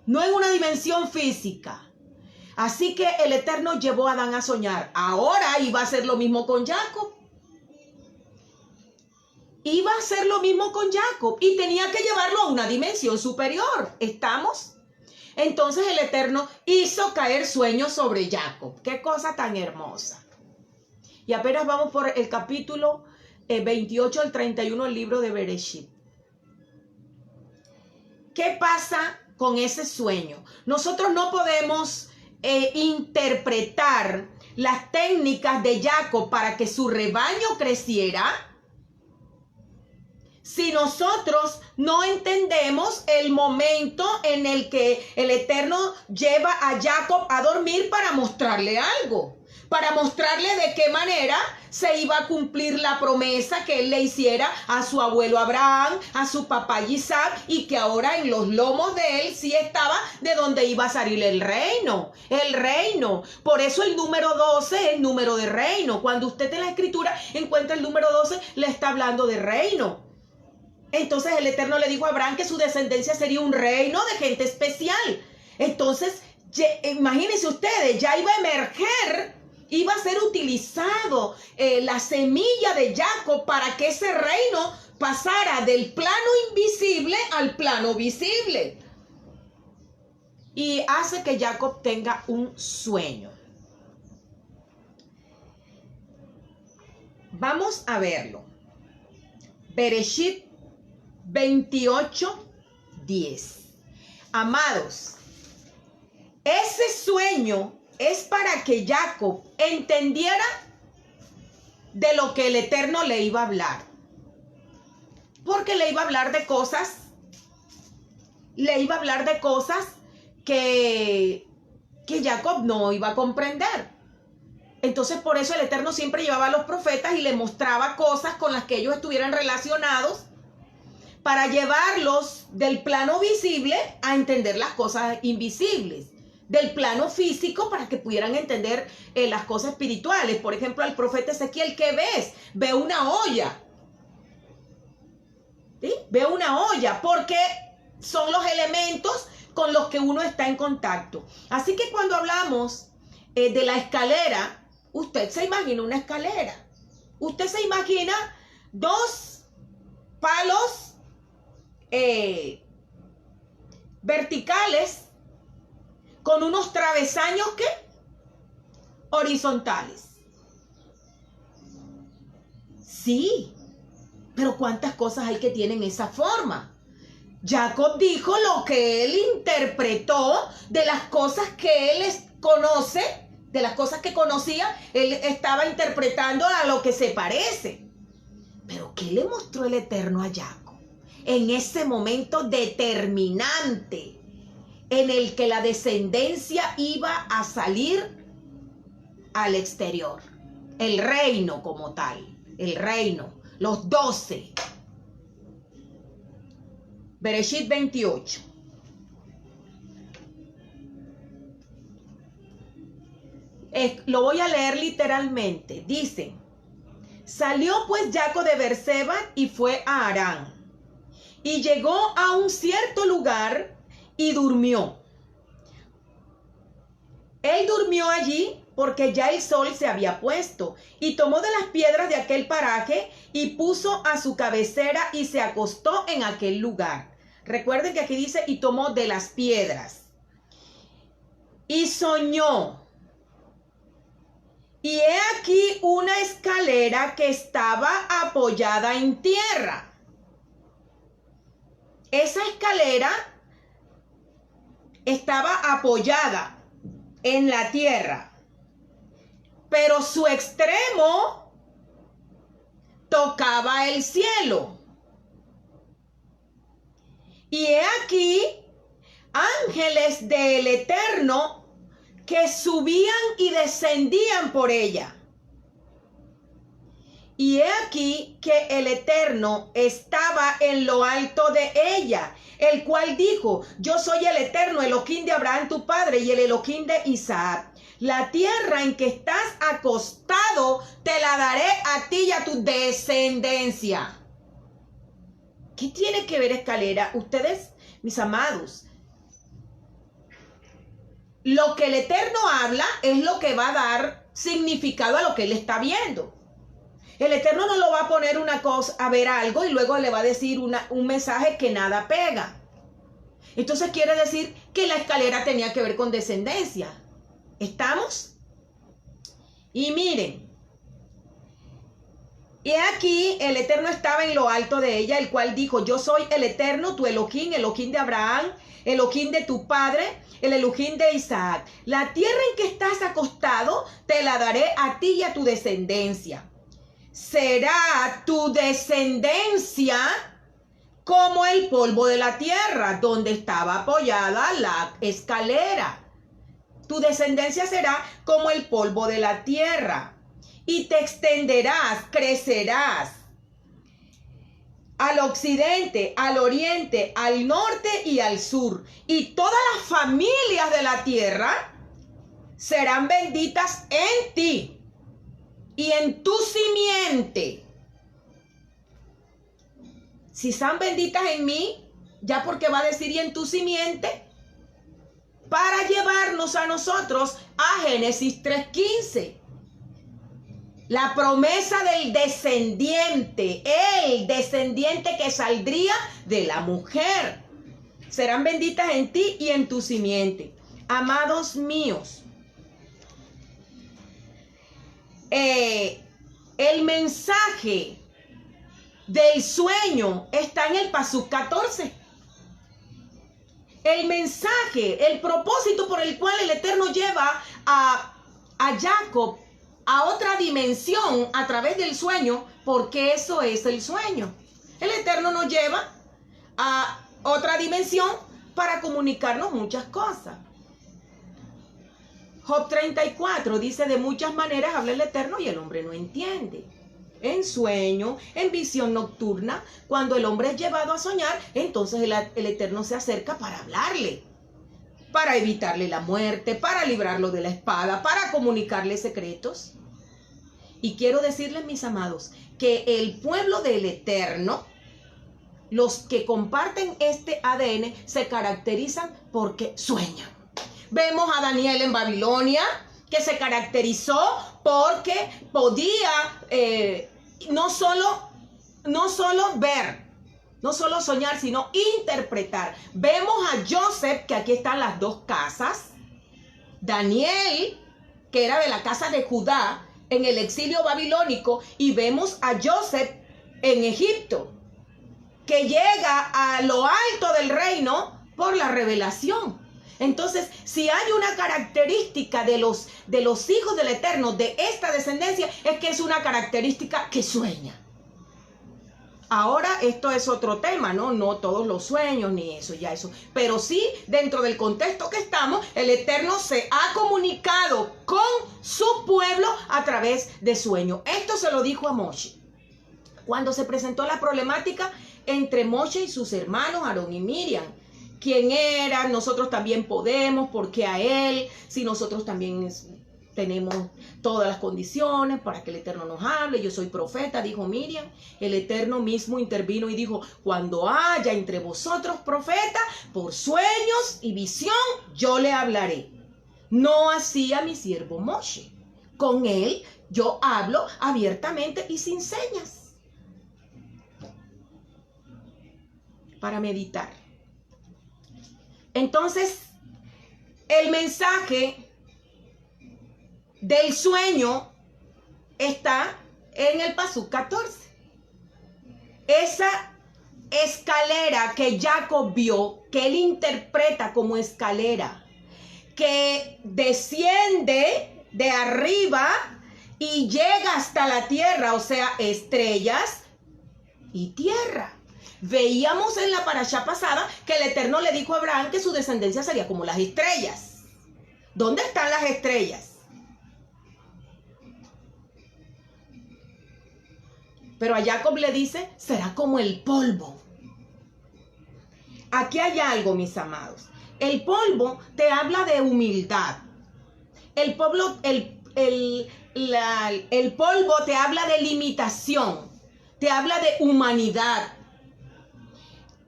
no en una dimensión física. Así que el Eterno llevó a Adán a soñar. Ahora iba a hacer lo mismo con Jacob. Iba a hacer lo mismo con Jacob y tenía que llevarlo a una dimensión superior. ¿Estamos? Entonces el Eterno hizo caer sueños sobre Jacob. ¡Qué cosa tan hermosa! Y apenas vamos por el capítulo 28 al 31 del libro de Bereshit. ¿Qué pasa con ese sueño? Nosotros no podemos interpretar las técnicas de Jacob para que su rebaño creciera si nosotros no entendemos el momento en el que el Eterno lleva a Jacob a dormir para mostrarle algo, para mostrarle de qué manera se iba a cumplir la promesa que él le hiciera a su abuelo Abraham, a su papá Isaac, y que ahora en los lomos de él sí estaba de donde iba a salir el reino. El reino. Por eso el número 12 es el número de reino. Cuando usted en la escritura encuentra el número 12, le está hablando de reino. Entonces el Eterno le dijo a Abraham que su descendencia sería un reino de gente especial. Entonces, imagínense ustedes, ya iba a emerger, iba a ser utilizado la semilla de Jacob para que ese reino pasara del plano invisible al plano visible. Y hace que Jacob tenga un sueño. Vamos a verlo. Bereshit 28:10. Amados, ese sueño es para que Jacob entendiera de lo que el Eterno le iba a hablar. Porque le iba a hablar de cosas, que Jacob no iba a comprender. Entonces por eso el Eterno siempre llevaba a los profetas y le mostraba cosas con las que ellos estuvieran relacionados, para llevarlos del plano visible a entender las cosas invisibles, del plano físico para que pudieran entender las cosas espirituales. Por ejemplo, al profeta Ezequiel, ¿qué ves? Ve una olla. ¿Sí? Ve una olla porque son los elementos con los que uno está en contacto. Así que cuando hablamos de la escalera, usted se imagina una escalera. Usted se imagina dos palos verticales con unos travesaños que horizontales. Sí, pero ¿cuántas cosas hay que tienen esa forma? Jacob dijo lo que él interpretó de las cosas que él conoce, de las cosas que conocía, él estaba interpretando a lo que se parece. Pero ¿qué le mostró el Eterno a Jacob? En ese momento determinante en el que la descendencia iba a salir al exterior. El reino como tal, el reino, los 12. Bereshit 28. Lo voy a leer literalmente. Dice: Salió pues Jacob de Beerseba y fue a Harán. Y llegó a un cierto lugar y durmió. Él durmió allí porque ya el sol se había puesto, y tomó de las piedras de aquel paraje y puso a su cabecera y se acostó en aquel lugar. Recuerden que aquí dice, y tomó de las piedras. Y soñó. Y he aquí una escalera que estaba apoyada en tierra. Esa escalera estaba apoyada en la tierra, pero su extremo tocaba el cielo. Y he aquí ángeles del Eterno que subían y descendían por ella. Y he aquí que el Eterno estaba en lo alto de ella, el cual dijo, yo soy el Eterno, Elohim de Abraham tu padre y el Elohim de Isaac. La tierra en que estás acostado te la daré a ti y a tu descendencia. ¿Qué tiene que ver escalera? Ustedes, mis amados, lo que el Eterno habla es lo que va a dar significado a lo que él está viendo. El Eterno no lo va a poner una cosa, a ver algo y luego le va a decir un mensaje que nada pega. Entonces quiere decir que la escalera tenía que ver con descendencia. ¿Estamos? Y miren, y aquí el Eterno estaba en lo alto de ella, el cual dijo, yo soy el Eterno, tu Elohim, Elohim de Abraham, Elohim de tu padre, el Elohim de Isaac. La tierra en que estás acostado te la daré a ti y a tu descendencia. Será tu descendencia como el polvo de la tierra, donde estaba apoyada la escalera. Tu descendencia será como el polvo de la tierra. Y te extenderás, crecerás al occidente, al oriente, al norte y al sur. Y todas las familias de la tierra serán benditas en ti y en tu simiente. Si están benditas en mí, ya porque va a decir y en tu simiente, para llevarnos a nosotros a Génesis 3:15. La promesa del descendiente, el descendiente que saldría de la mujer. Serán benditas en ti y en tu simiente. Amados míos, el mensaje del sueño está en el Pasuk 14. El mensaje, el propósito por el cual el Eterno lleva a Jacob a otra dimensión a través del sueño, porque eso es el sueño. El Eterno nos lleva a otra dimensión para comunicarnos muchas cosas. Job 34 dice, de muchas maneras habla el Eterno y el hombre no entiende. En sueño, en visión nocturna, cuando el hombre es llevado a soñar, entonces el Eterno se acerca para hablarle, para evitarle la muerte, para librarlo de la espada, para comunicarle secretos. Y quiero decirles, mis amados, que el pueblo del Eterno, los que comparten este ADN, se caracterizan porque sueñan. Vemos a Daniel en Babilonia, que se caracterizó porque podía no solo ver, no solo soñar, sino interpretar. Vemos a Joseph, que aquí están las dos casas. Daniel, que era de la casa de Judá, en el exilio babilónico, y vemos a Joseph en Egipto, que llega a lo alto del reino por la revelación. Entonces, si hay una característica de los hijos del Eterno, de esta descendencia, es que es una característica que sueña. Ahora, esto es otro tema, ¿no? No todos los sueños, ni eso, ya eso. Pero sí, dentro del contexto que estamos, el Eterno se ha comunicado con su pueblo a través de sueños. Esto se lo dijo a Moshe. Cuando se presentó la problemática entre Moshe y sus hermanos, Aarón y Miriam. ¿Quién era? Nosotros también podemos, ¿por qué a él? Si nosotros también tenemos todas las condiciones para que el Eterno nos hable. Yo soy profeta, dijo Miriam. El Eterno mismo intervino y dijo, cuando haya entre vosotros profeta, por sueños y visión, yo le hablaré. No así a mi siervo Moshe. Con él yo hablo abiertamente y sin señas. Para meditar. Entonces, el mensaje del sueño está en el Pasuk 14. Esa escalera que Jacob vio, que él interpreta como escalera, que desciende de arriba y llega hasta la tierra, o sea, estrellas y tierra. Veíamos en la parashá pasada que el Eterno le dijo a Abraham que su descendencia sería como las estrellas. ¿Dónde están las estrellas? Pero a Jacob le dice, será como el polvo. Aquí hay algo, mis amados. El polvo te habla de humildad. El polvo te habla de limitación. Te habla de humanidad.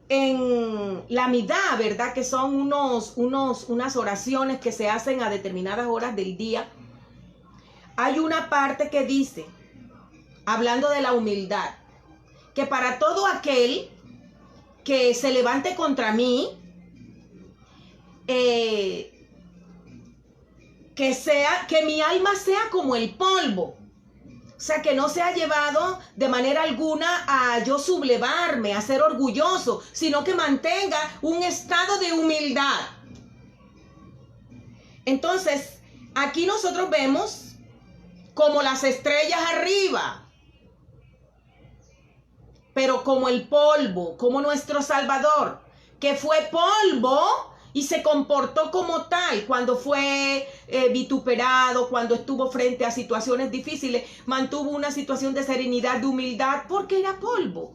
En la midá, ¿verdad? Que son unas oraciones que se hacen a determinadas horas del día. Hay una parte que dice, hablando de la humildad, que para todo aquel que se levante contra mí, que mi alma sea como el polvo. O sea, que no sea llevado de manera alguna a yo sublevarme, a ser orgulloso, sino que mantenga un estado de humildad. Entonces, aquí nosotros vemos como las estrellas arriba, pero como el polvo, como nuestro Salvador, que fue polvo y se comportó como tal cuando fue vituperado, cuando estuvo frente a situaciones difíciles, mantuvo una situación de serenidad, de humildad, porque era polvo.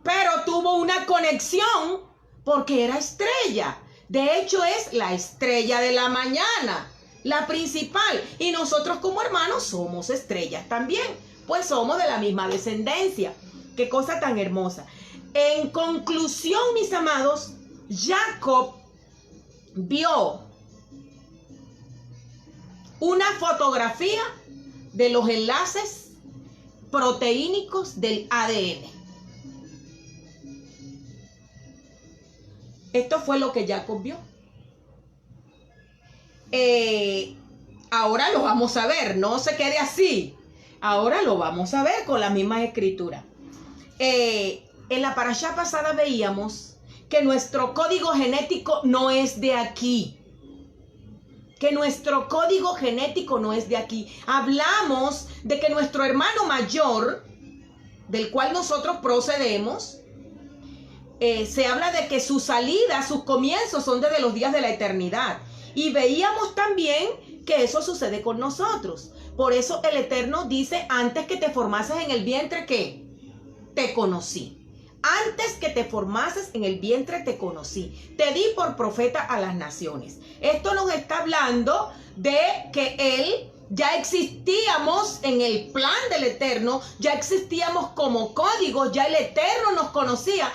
Pero tuvo una conexión porque era estrella. De hecho, es la estrella de la mañana, la principal. Y nosotros como hermanos somos estrellas también, pues somos de la misma descendencia. Qué cosa tan hermosa. En conclusión, mis amados, Jacob vio una fotografía de los enlaces proteínicos del ADN. Esto fue lo que Jacob vio. Ahora lo vamos a ver, no se quede así. Ahora lo vamos a ver con la misma escritura. En la parashá pasada veíamos que nuestro código genético no es de aquí. Que nuestro código genético no es de aquí. Hablamos de que nuestro hermano mayor, del cual nosotros procedemos, se habla de que su salida, sus comienzos son desde los días de la eternidad. Y veíamos también que eso sucede con nosotros. Por eso el Eterno dice, antes que te formases en el vientre, ¿qué? Te conocí. Antes que te formases en el vientre te conocí. Te di por profeta a las naciones. Esto nos está hablando de que él ya existíamos en el plan del Eterno, ya existíamos como código, ya el Eterno nos conocía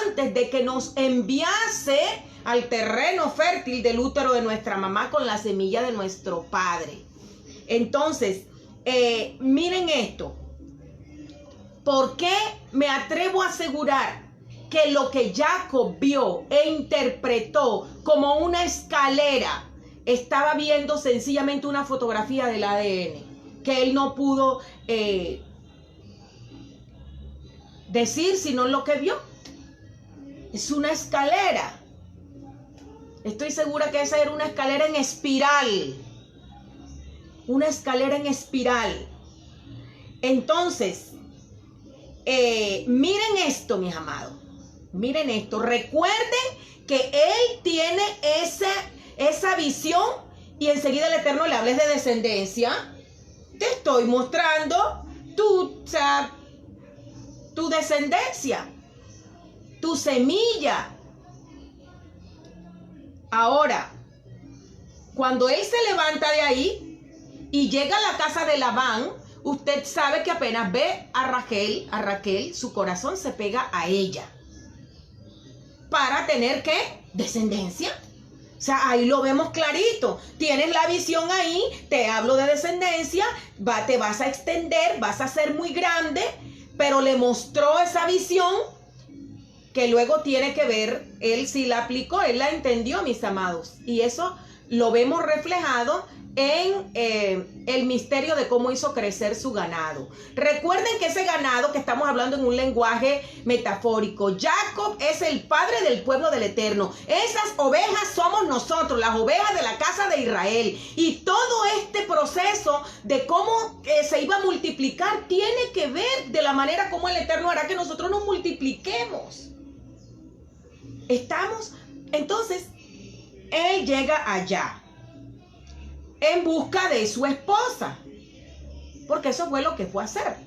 antes de que nos enviase al terreno fértil del útero de nuestra mamá con la semilla de nuestro padre. Entonces, miren esto. ¿Por qué me atrevo a asegurar que lo que Jacob vio e interpretó como una escalera estaba viendo sencillamente una fotografía del ADN? Que él no pudo decir sino lo que vio. Es una escalera. Estoy segura que esa era una escalera en espiral. Una escalera en espiral. Entonces, miren esto, mis amados. Miren esto. Recuerden que él tiene esa visión y enseguida el Eterno le hables de descendencia. Te estoy mostrando tu descendencia, tu semilla. Ahora, Cuando él se levanta de ahí y llega a la casa de Labán, usted sabe que apenas ve a Raquel, su corazón se pega a ella. Para tener, ¿qué? Descendencia. O sea, ahí lo vemos clarito. Tienes la visión ahí, te hablo de descendencia, te vas a extender, vas a ser muy grande, pero le mostró esa visión que luego tiene que ver, él sí la aplicó, él la entendió, mis amados. Y eso lo vemos reflejado en el misterio de cómo hizo crecer su ganado. Recuerden que ese ganado, que estamos hablando en un lenguaje metafórico, Jacob es el padre del pueblo del Eterno. Esas ovejas somos nosotros, las ovejas de la casa de Israel. Y todo este proceso de cómo se iba a multiplicar tiene que ver de la manera como el Eterno hará que nosotros nos multipliquemos. Entonces, él llega allá en busca de su esposa, porque eso fue lo que fue a hacer,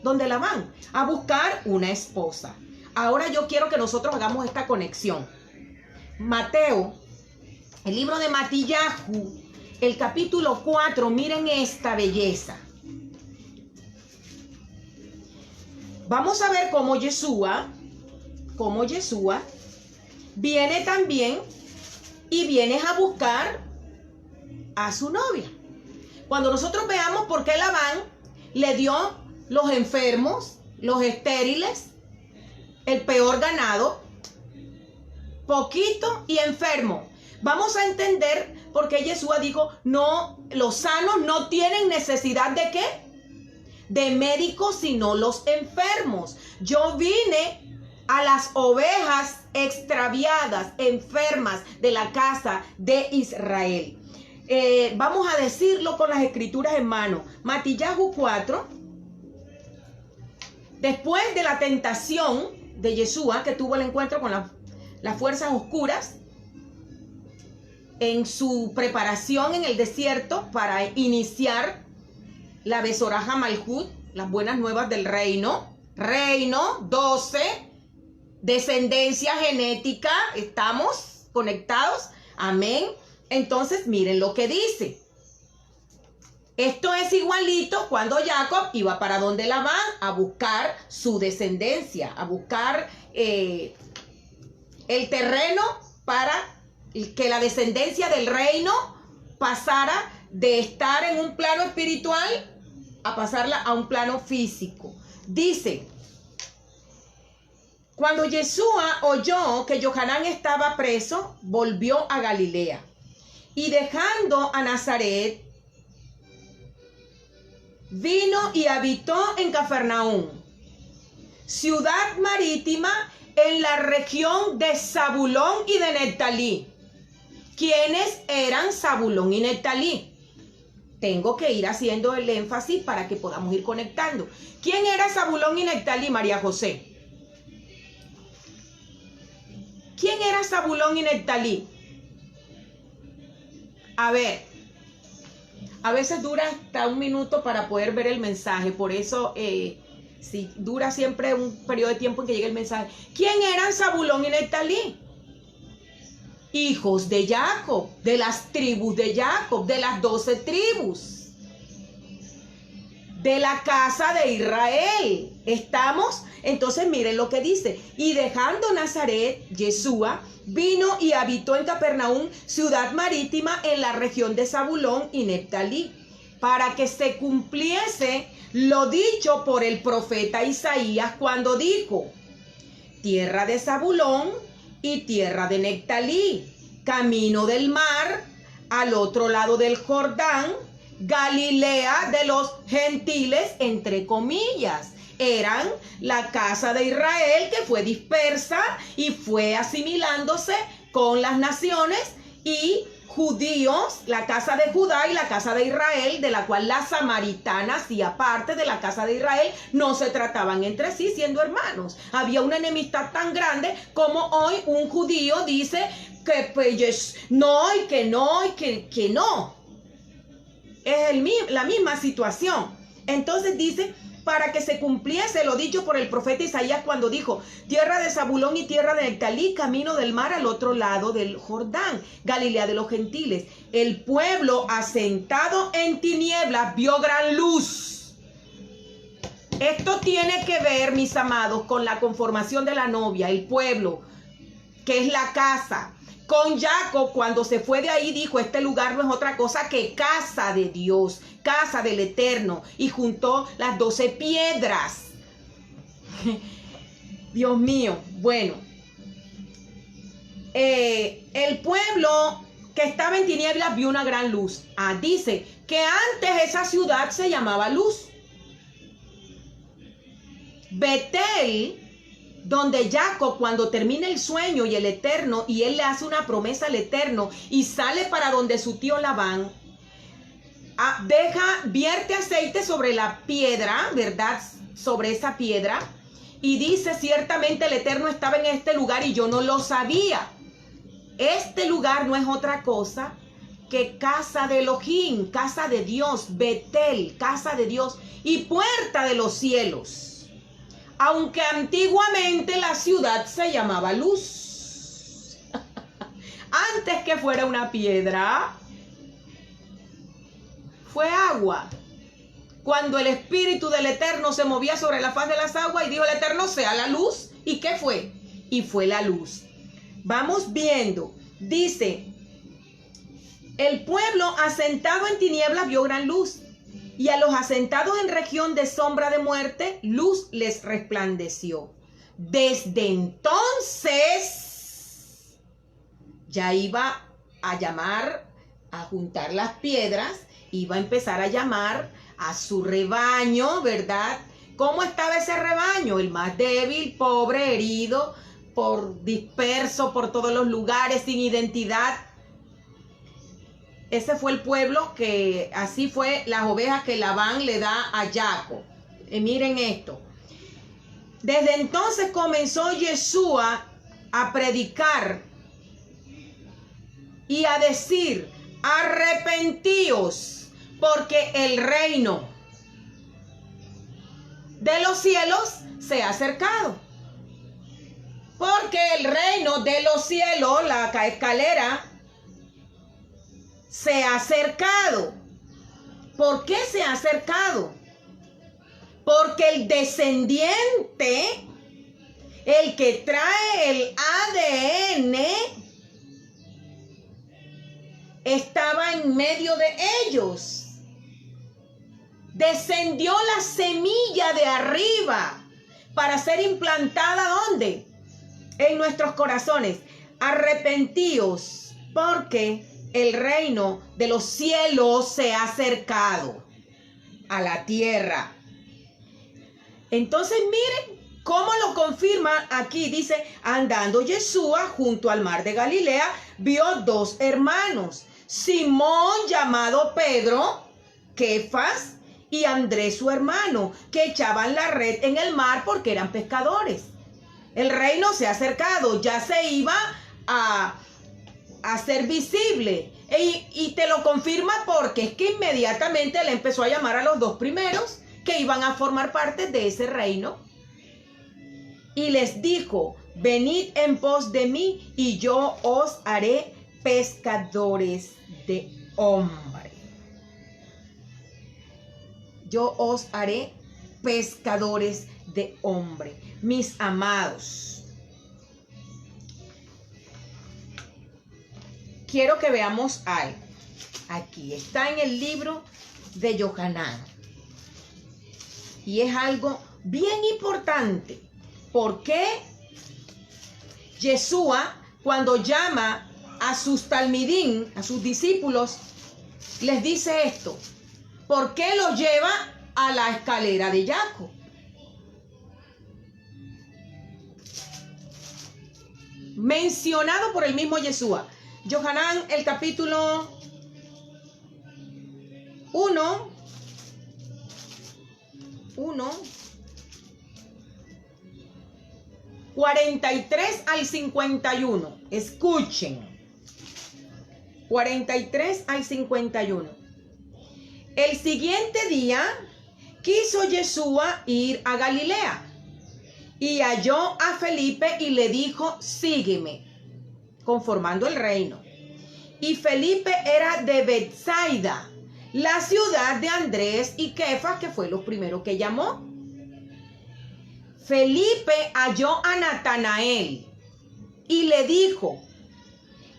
donde Labán, a buscar una esposa. Ahora yo quiero que nosotros hagamos esta conexión. Mateo, el libro de Matillahu, el capítulo 4, miren esta belleza. Vamos a ver cómo Yeshua viene también y viene a buscar a su novia. Cuando nosotros veamos por qué Labán le dio los enfermos, los estériles, el peor ganado, poquito y enfermo, vamos a entender por qué Yeshua dijo, no, los sanos no tienen necesidad de ¿qué? De médicos, sino los enfermos. Yo vine a las ovejas extraviadas, enfermas de la casa de Israel. Vamos a decirlo con las escrituras en mano. Matillahu 4. Después de la tentación de Yeshua, que tuvo el encuentro con las fuerzas oscuras, en su preparación en el desierto para iniciar la Besoraja Malhut, las buenas nuevas del reino 12, descendencia genética, estamos conectados, amén. Entonces miren lo que dice. Esto es igualito cuando Jacob iba para donde Labán a buscar su descendencia, a buscar el terreno para que la descendencia del reino pasara de estar en un plano espiritual a pasarla a un plano físico. Dice, cuando Yeshua oyó que Johanán estaba preso, volvió a Galilea y dejando a Nazaret, vino y habitó en Cafarnaúm, ciudad marítima en la región de Zabulón y de Neftalí. ¿Quiénes eran Zabulón y Neftalí? Tengo que ir haciendo el énfasis para que podamos ir conectando. ¿Quién era Zabulón y Neftalí, María José? ¿Quién era Zabulón y Neftalí? A ver, a veces dura hasta un minuto para poder ver el mensaje, por eso sí, dura siempre un periodo de tiempo en que llegue el mensaje. ¿Quién eran Zabulón y Neftalí? Hijos de Jacob, de las tribus de Jacob, de las 12 tribus, de la casa de Israel. ¿Estamos? Entonces miren lo que dice. Y dejando Nazaret, Yeshua vino y habitó en Capernaúm, ciudad marítima en la región de Zabulón y Neftalí, para que se cumpliese lo dicho por el profeta Isaías cuando dijo: tierra de Zabulón y tierra de Neftalí, camino del mar, al otro lado del Jordán, Galilea de los gentiles, entre comillas. Eran la casa de Israel que fue dispersa y fue asimilándose con las naciones, y judíos, la casa de Judá y la casa de Israel, de la cual la samaritana hacía parte de la casa de Israel, no se trataban entre sí siendo hermanos. Había una enemistad tan grande como hoy un judío dice que pues no y que no y que no. Es la misma situación. Entonces dice, para que se cumpliese lo dicho por el profeta Isaías cuando dijo: tierra de Zabulón y tierra de Neftalí, camino del mar al otro lado del Jordán, Galilea de los gentiles. El pueblo asentado en tinieblas vio gran luz. Esto tiene que ver, mis amados, con la conformación de la novia, el pueblo, que es la casa. Con Jacob, cuando se fue de ahí, dijo: este lugar no es otra cosa que casa de Dios, casa del Eterno, y juntó las 12 piedras. Dios mío, bueno, el pueblo que estaba en tinieblas vio una gran luz. Dice que antes esa ciudad se llamaba Luz. Betel, donde Jacob, cuando termina el sueño y el Eterno, y él le hace una promesa al Eterno y sale para donde su tío Labán, vierte aceite sobre la piedra, ¿verdad? Sobre esa piedra, y dice: ciertamente el Eterno estaba en este lugar y yo no lo sabía. Este lugar no es otra cosa que casa de Elohim, casa de Dios, Betel, casa de Dios y puerta de los cielos. Aunque antiguamente la ciudad se llamaba Luz. Antes que fuera una piedra, fue agua. Cuando el Espíritu del Eterno se movía sobre la faz de las aguas y dijo el Eterno: sea la luz. ¿Y qué fue? Y fue la luz. Vamos viendo. Dice: el pueblo asentado en tinieblas vio gran luz, y a los asentados en región de sombra de muerte, luz les resplandeció. Desde entonces ya iba a llamar, a juntar las piedras, iba a empezar a llamar a su rebaño, ¿verdad? ¿Cómo estaba ese rebaño? El más débil, pobre, herido, disperso por todos los lugares, sin identidad. Ese fue el pueblo que, así fue las ovejas que Labán le da a Jacob. Miren esto. Desde entonces comenzó Yeshua a predicar y a decir: arrepentíos, porque el reino de los cielos se ha acercado. Porque el reino de los cielos, la escalera, se ha acercado. ¿Por qué se ha acercado? Porque el descendiente, el que trae el ADN, estaba en medio de ellos. Descendió la semilla de arriba para ser implantada ¿dónde? En nuestros corazones. Arrepentíos, porque el reino de los cielos se ha acercado a la tierra. Entonces miren cómo lo confirma aquí. Dice: andando Yeshua junto al mar de Galilea, vio 2 hermanos, Simón llamado Pedro, Kefas, y Andrés su hermano, que echaban la red en el mar porque eran pescadores. El reino se ha acercado, ya se iba a ser visible, y te lo confirma porque es que inmediatamente él empezó a llamar a los 2 primeros que iban a formar parte de ese reino, y les dijo: venid en pos de mí y yo os haré pescadores de hombre. Yo os haré pescadores de hombre. Mis amados, quiero que veamos algo. Aquí está en el libro de Yohanan. Y es algo bien importante. Porque Yeshua, cuando llama a sus talmidín, a sus discípulos, les dice esto: ¿por qué los lleva a la escalera de Jacob? Mencionado por el mismo Yeshua. Yohanan, el capítulo 1, 43 al 51. Escuchen. 43 al 51. El siguiente día, quiso Yeshua ir a Galilea y halló a Felipe y le dijo, sígueme, conformando el reino. Y Felipe era de Betsaida, la ciudad de Andrés y Kefas, que fue los primeros que llamó. Felipe halló a Natanael y le dijo,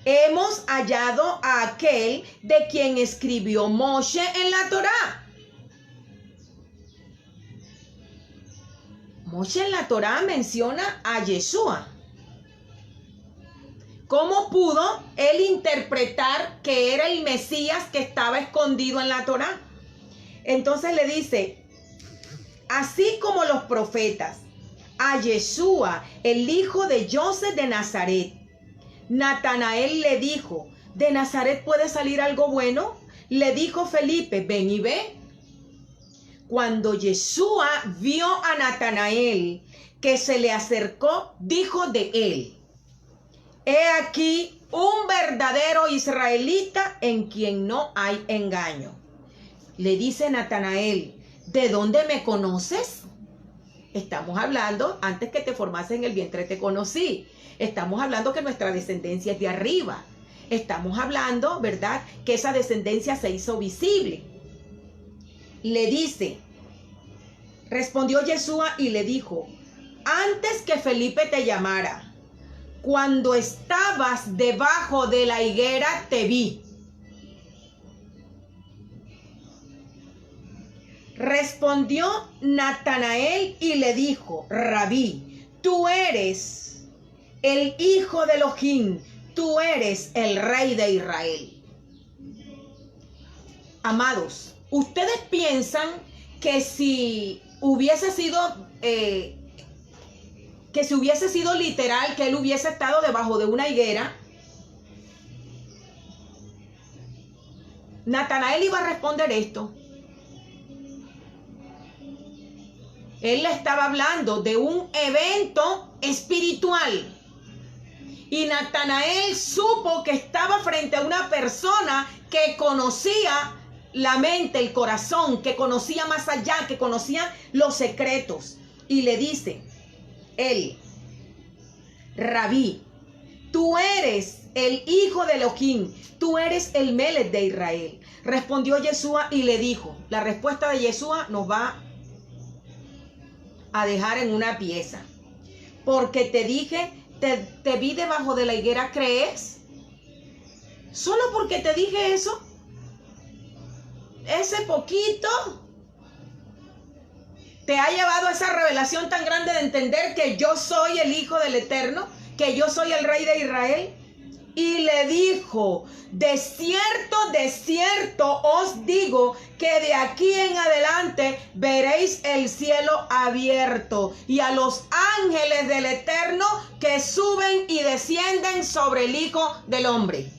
hemos hallado a aquel de quien escribió Moshe en la Torá. Moshe en la Torá menciona a Yeshua. ¿Cómo pudo él interpretar que era el Mesías que estaba escondido en la Torá? Entonces le dice, así como los profetas, a Yeshua, el hijo de José de Nazaret. Natanael le dijo, ¿de Nazaret puede salir algo bueno? Le dijo Felipe, ven y ve. Cuando Yeshua vio a Natanael que se le acercó, dijo de él, he aquí un verdadero israelita en quien no hay engaño. Le dice Natanael, ¿de dónde me conoces? Estamos hablando, antes que te formases en el vientre te conocí. Estamos hablando que nuestra descendencia es de arriba. Estamos hablando, ¿verdad?, que esa descendencia se hizo visible. Le dice, respondió Yeshua y le dijo, antes que Felipe te llamara, cuando estabas debajo de la higuera te vi. Respondió Natanael y le dijo, Rabí, tú eres el hijo de Elohim, tú eres el rey de Israel. Amados, ¿ustedes piensan que si hubiese sido literal, que él hubiese estado debajo de una higuera, Natanael iba a responder esto? Él le estaba hablando de un evento espiritual. Y Natanael supo que estaba frente a una persona que conocía la mente, el corazón, que conocía más allá, que conocía los secretos. Y le dice, él, Rabí, tú eres el hijo de Elohim, tú eres el Melech de Israel. Respondió Yeshua y le dijo, la respuesta de Yeshua nos va a dejar en una pieza. Porque te dije, te vi debajo de la higuera, ¿crees? Solo porque te dije eso, ese poquito te ha llevado a esa revelación tan grande de entender que yo soy el Hijo del Eterno, que yo soy el Rey de Israel. Y le dijo, de cierto os digo que de aquí en adelante veréis el cielo abierto y a los ángeles del Eterno que suben y descienden sobre el Hijo del Hombre.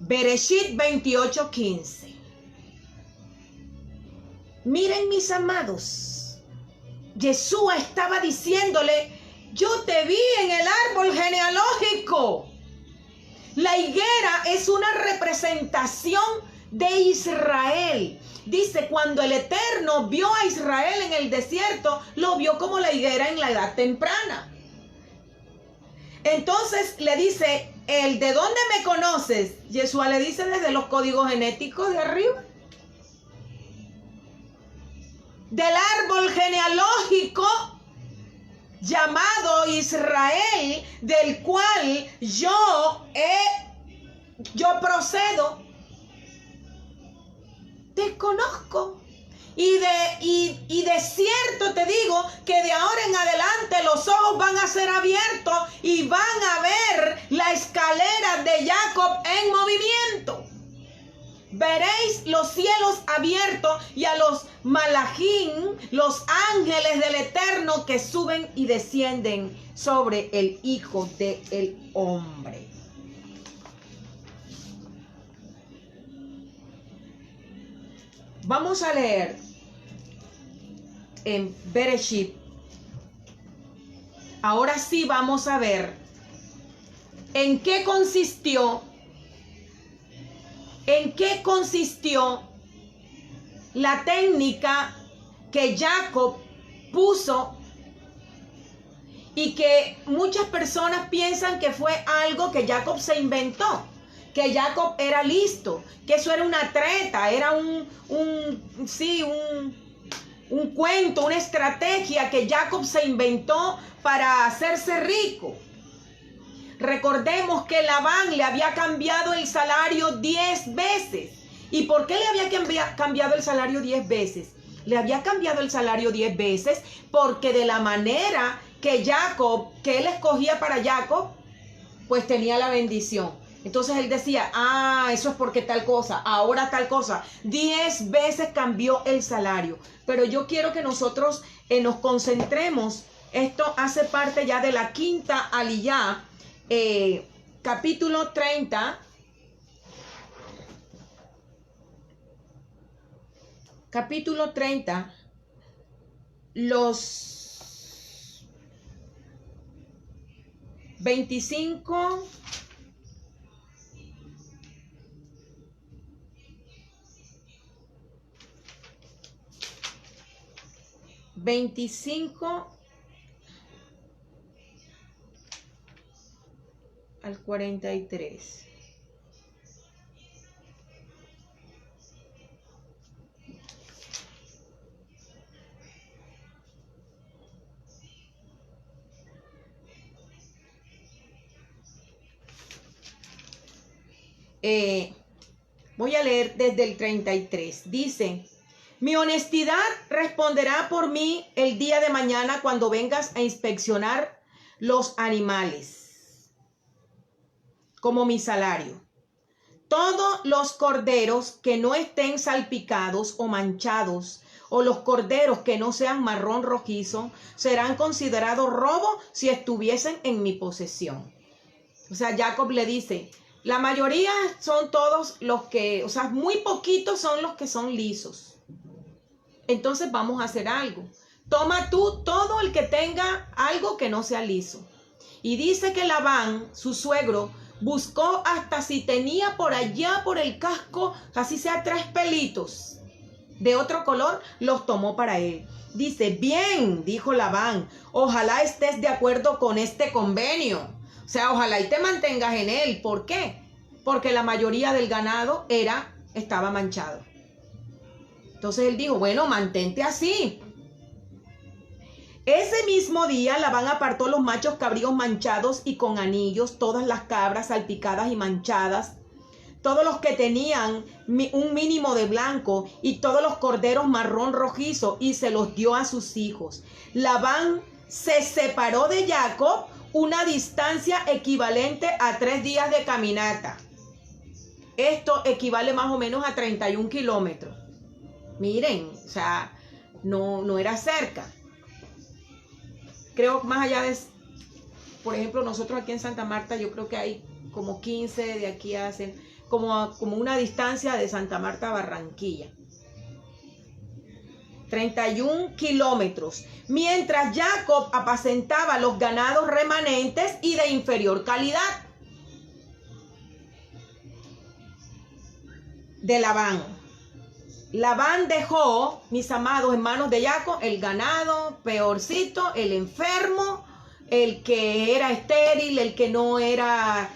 Bereshit 28:15. Miren, mis amados, Yeshua estaba diciéndole, yo te vi en el árbol genealógico. La higuera es una representación de Israel. Dice, cuando el Eterno vio a Israel en el desierto, lo vio como la higuera en la edad temprana. Entonces le dice, ¿el de dónde me conoces? Yeshua le dice, desde los códigos genéticos de arriba. Del árbol genealógico llamado Israel, del cual yo procedo, te conozco. Y de cierto te digo que de ahora en adelante los ojos van a ser abiertos y van a ver la escalera de Jacob en movimiento. Veréis los cielos abiertos y a los malachim, los ángeles del Eterno que suben y descienden sobre el Hijo del Hombre. Vamos a leer en Bereshit. Ahora sí vamos a ver en qué consistió ¿En qué consistió la técnica que Jacob puso y que muchas personas piensan que fue algo que Jacob se inventó? Que Jacob era listo, que eso era una treta, era un cuento, una estrategia que Jacob se inventó para hacerse rico. Recordemos que Labán le había cambiado el salario 10 veces. ¿Y por qué le había cambiado el salario 10 veces? Le había cambiado el salario 10 veces porque de la manera que él escogía para Jacob, pues tenía la bendición. Entonces él decía, eso es porque tal cosa, ahora tal cosa. 10 veces cambió el salario. Pero yo quiero que nosotros nos concentremos. Esto hace parte ya de la quinta aliyá, capítulo 30. Capítulo 30, los 25... 25 al 43. Voy a leer desde el 33. Dice: mi honestidad responderá por mí el día de mañana cuando vengas a inspeccionar los animales como mi salario. Todos los corderos que no estén salpicados o manchados, o los corderos que no sean marrón rojizo, serán considerados robo si estuviesen en mi posesión. O sea, Jacob le dice, la mayoría son todos los que, o sea, muy poquitos son los que son lisos. Entonces vamos a hacer algo. Toma tú todo el que tenga algo que no sea liso. Y dice que Labán, su suegro, buscó hasta si tenía por allá por el casco, así sea 3 pelitos de otro color, los tomó para él. Dice, bien, dijo Labán, ojalá estés de acuerdo con este convenio. O sea, ojalá y te mantengas en él. ¿Por qué? Porque la mayoría del ganado estaba manchado. Entonces él dijo, bueno, mantente así. Ese mismo día Labán apartó los machos cabríos manchados y con anillos, todas las cabras salpicadas y manchadas, todos los que tenían un mínimo de blanco y todos los corderos marrón rojizo, y se los dio a sus hijos. Labán se separó de Jacob una distancia equivalente a 3 días de caminata. Esto equivale más o menos a 31 kilómetros. Miren, o sea, no era cerca. Creo que más allá de, por ejemplo, nosotros aquí en Santa Marta, yo creo que hay como 15 de aquí hacen, como una distancia de Santa Marta a Barranquilla. 31 kilómetros. Mientras Jacob apacentaba los ganados remanentes y de inferior calidad de Labán. Labán dejó, mis amados, en manos de Jacob el ganado peorcito, el enfermo, el que era estéril, el que no era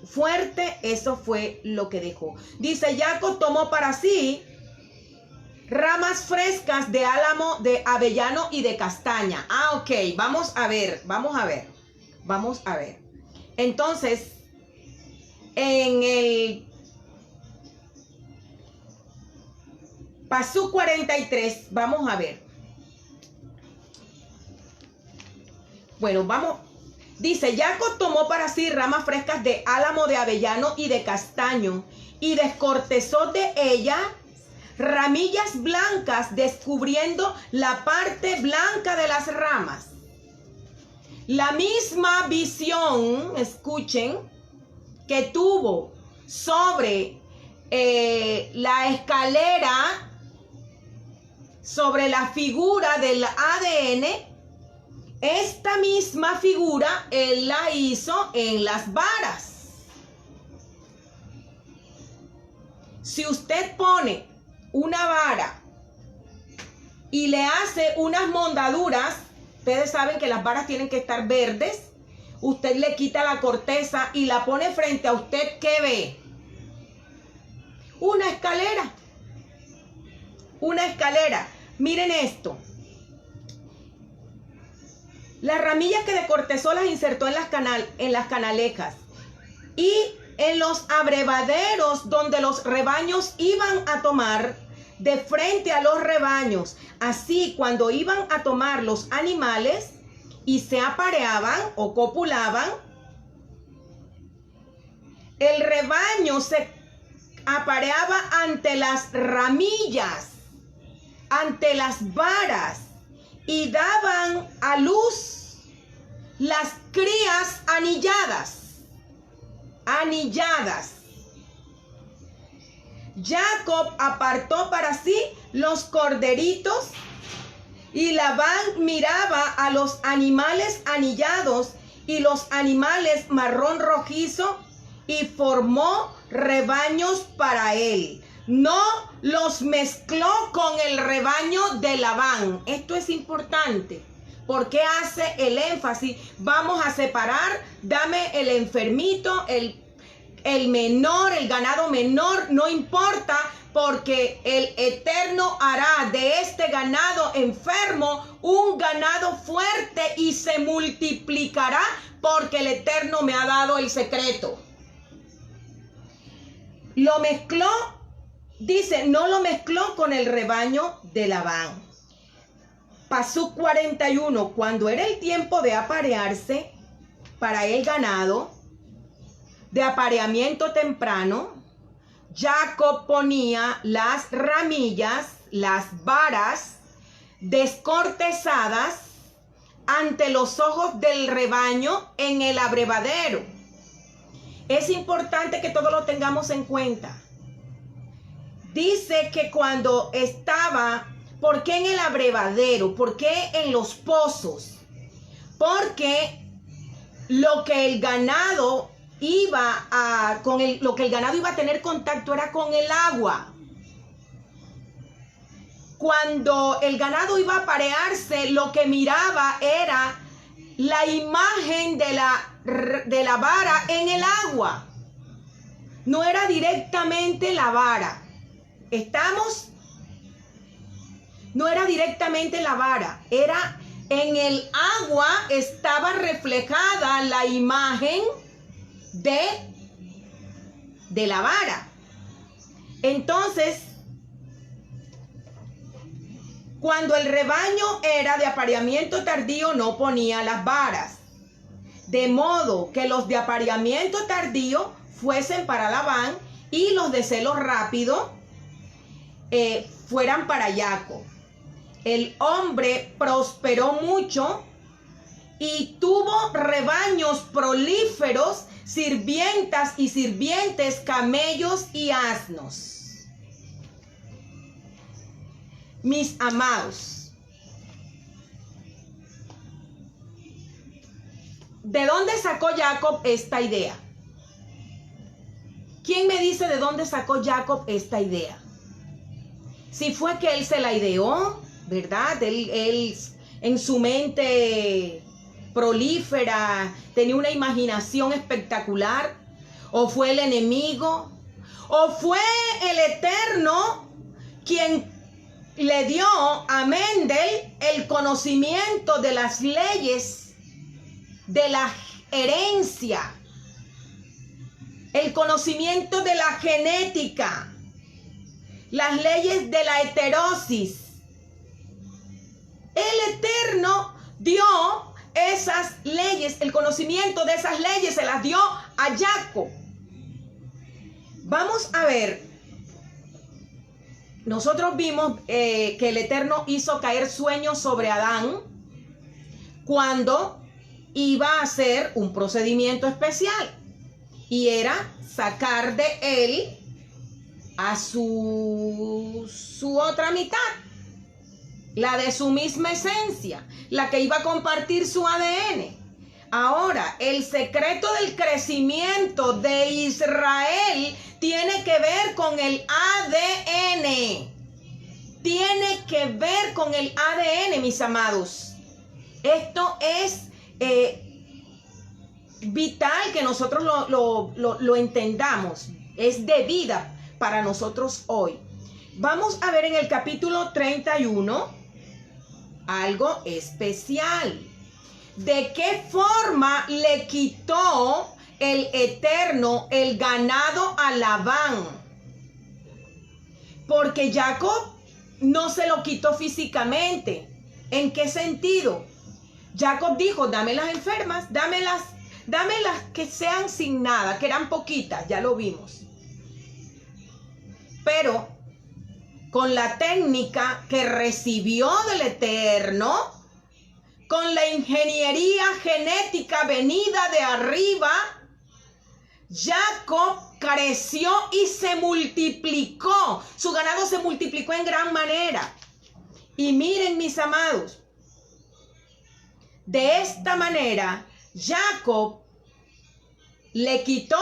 fuerte. Eso fue lo que dejó. Dice, Jacob tomó para sí ramas frescas de álamo, de avellano y de castaña. Ok, vamos a ver. Entonces, en el Pasú 43, vamos a ver. Bueno, vamos. Dice, Jacob tomó para sí ramas frescas de álamo, de avellano y de castaño, y descortezó de ella ramillas blancas, descubriendo la parte blanca de las ramas. La misma visión, escuchen, que tuvo sobre la escalera, sobre la figura del ADN, esta misma figura él la hizo en las varas. si usted pone una vara y le hace unas mondaduras, ustedes saben que las varas tienen que estar verdes, usted le quita la corteza y la pone frente a usted, ¿qué ve? Una escalera. Una escalera. Miren esto. Las ramillas que decortezó las insertó en las canalejas y en los abrevaderos donde los rebaños iban a tomar, de frente a los rebaños. Así, cuando iban a tomar los animales y se apareaban o copulaban, el rebaño se apareaba ante las ramillas, ante las varas, y daban a luz las crías anilladas. Jacob apartó para sí los corderitos y Labán miraba a los animales anillados y los animales marrón rojizo y formó rebaños para él. No los mezcló con el rebaño de Labán. Esto es importante. ¿Por qué hace el énfasis? Vamos a separar, dame el enfermito, el menor, el ganado menor, no importa, porque el Eterno hará de este ganado enfermo un ganado fuerte y se multiplicará, porque el Eterno me ha dado el secreto. Lo mezcló, dice, no lo mezcló con el rebaño de Labán. Pasó 41, cuando era el tiempo de aparearse para el ganado, de apareamiento temprano, Jacob ponía las ramillas, las varas descortezadas ante los ojos del rebaño en el abrevadero. Es importante que todo lo tengamos en cuenta. Dice que cuando estaba, ¿por qué en el abrevadero? ¿Por qué en los pozos? Porque lo que el ganado lo que el ganado iba a tener contacto era con el agua. Cuando el ganado iba a aparearse, lo que miraba era la imagen de la vara en el agua. No era directamente la vara. ¿Estamos? No era directamente la vara, era en el agua, estaba reflejada la imagen de la vara. Entonces, cuando el rebaño era de apareamiento tardío, no ponía las varas, de modo que los de apareamiento tardío fuesen para Labán y los de celo rápido fueran para Jacob. El hombre prosperó mucho y tuvo rebaños prolíferos, sirvientas y sirvientes, camellos y asnos. Mis amados, ¿de dónde sacó Jacob esta idea? ¿Quién me dice de dónde sacó Jacob esta idea? Si fue que él se la ideó, ¿verdad? Él en su mente prolífera tenía una imaginación espectacular, o fue el enemigo, o fue el Eterno quien le dio a Mendel el conocimiento de las leyes de la herencia, el conocimiento de la genética, las leyes de la heterosis. El Eterno dio esas leyes, el conocimiento de esas leyes se las dio a Jacob. Vamos a ver, nosotros vimos que el Eterno hizo caer sueños sobre Adán cuando iba a hacer un procedimiento especial, y era sacar de él a su otra mitad, la de su misma esencia, la que iba a compartir su ADN. Ahora, el secreto del crecimiento de Israel tiene que ver con el ADN. Tiene que ver con el ADN, mis amados. Esto es vital que nosotros lo entendamos. Es de vida para nosotros hoy. Vamos a ver en el capítulo 31 algo especial. ¿De qué forma le quitó el Eterno el ganado a Labán? Porque Jacob no se lo quitó físicamente. ¿En qué sentido? Jacob dijo, dame las enfermas, dame las que sean sin nada, que eran poquitas, ya lo vimos. Pero con la técnica que recibió del Eterno, con la ingeniería genética venida de arriba, Jacob creció y se multiplicó. Su ganado se multiplicó en gran manera. Y miren, mis amados, de esta manera, Jacob le quitó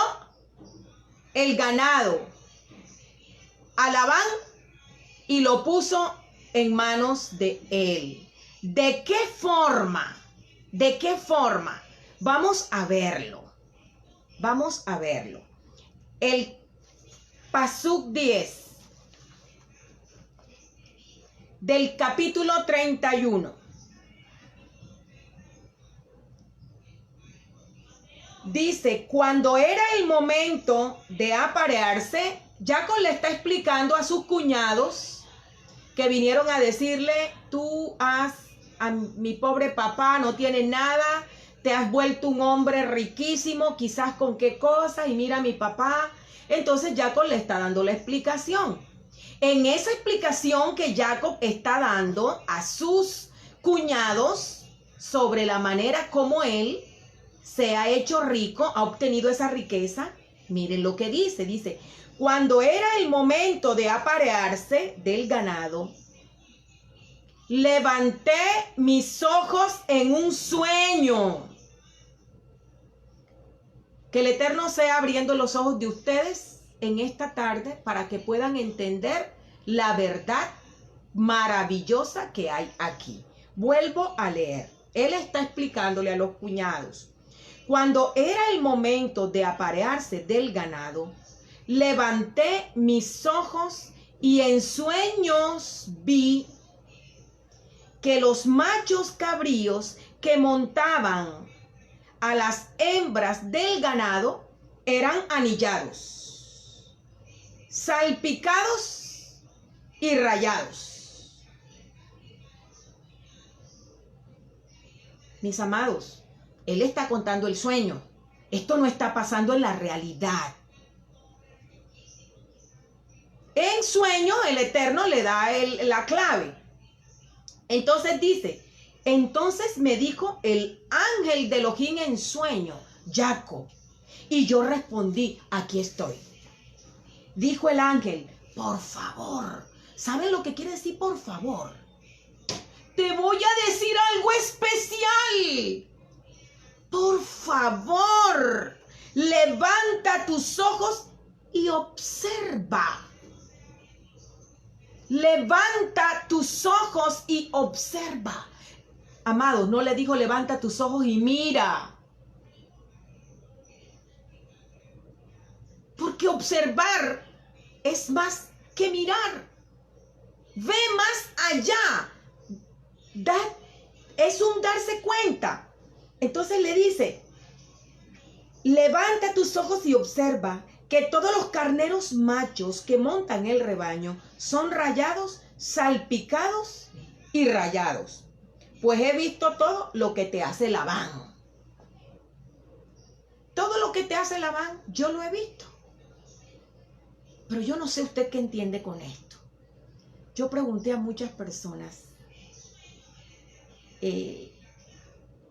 el ganado a Labán y lo puso en manos de él. ¿De qué forma? ¿De qué forma? Vamos a verlo. Vamos a verlo. El Pasuk 10 del capítulo 31. Dice, cuando era el momento de aparearse, Jacob le está explicando a sus cuñados que vinieron a decirle, a mi pobre papá no tiene nada, te has vuelto un hombre riquísimo, quizás con qué cosa, y mira a mi papá. Entonces Jacob le está dando la explicación. En esa explicación que Jacob está dando a sus cuñados sobre la manera como él se ha hecho rico, ha obtenido esa riqueza, miren lo que dice, cuando era el momento de aparearse del ganado, levanté mis ojos en un sueño. Que el Eterno sea abriendo los ojos de ustedes en esta tarde para que puedan entender la verdad maravillosa que hay aquí. Vuelvo a leer. Él está explicándole a los cuñados. Cuando era el momento de aparearse del ganado, levanté mis ojos y en sueños vi que los machos cabríos que montaban a las hembras del ganado eran anillados, salpicados y rayados. Mis amados, él está contando el sueño. Esto no está pasando en la realidad. En sueño, el Eterno le da la clave. Entonces dice, entonces me dijo el ángel de Elohim en sueño, Jacob. Y yo respondí, aquí estoy. Dijo el ángel, por favor. ¿Saben lo que quiere decir por favor? Te voy a decir algo especial. Por favor, levanta tus ojos y observa. Levanta tus ojos y observa. Amados, no le dijo levanta tus ojos y mira. Porque observar es más que mirar. Ve más allá. Es un darse cuenta. Entonces le dice, levanta tus ojos y observa que todos los carneros machos que montan el rebaño son rayados, salpicados y rayados. Pues he visto todo lo que te hace Labán. Todo lo que te hace Labán, yo lo he visto. Pero yo no sé usted qué entiende con esto. Yo pregunté a muchas personas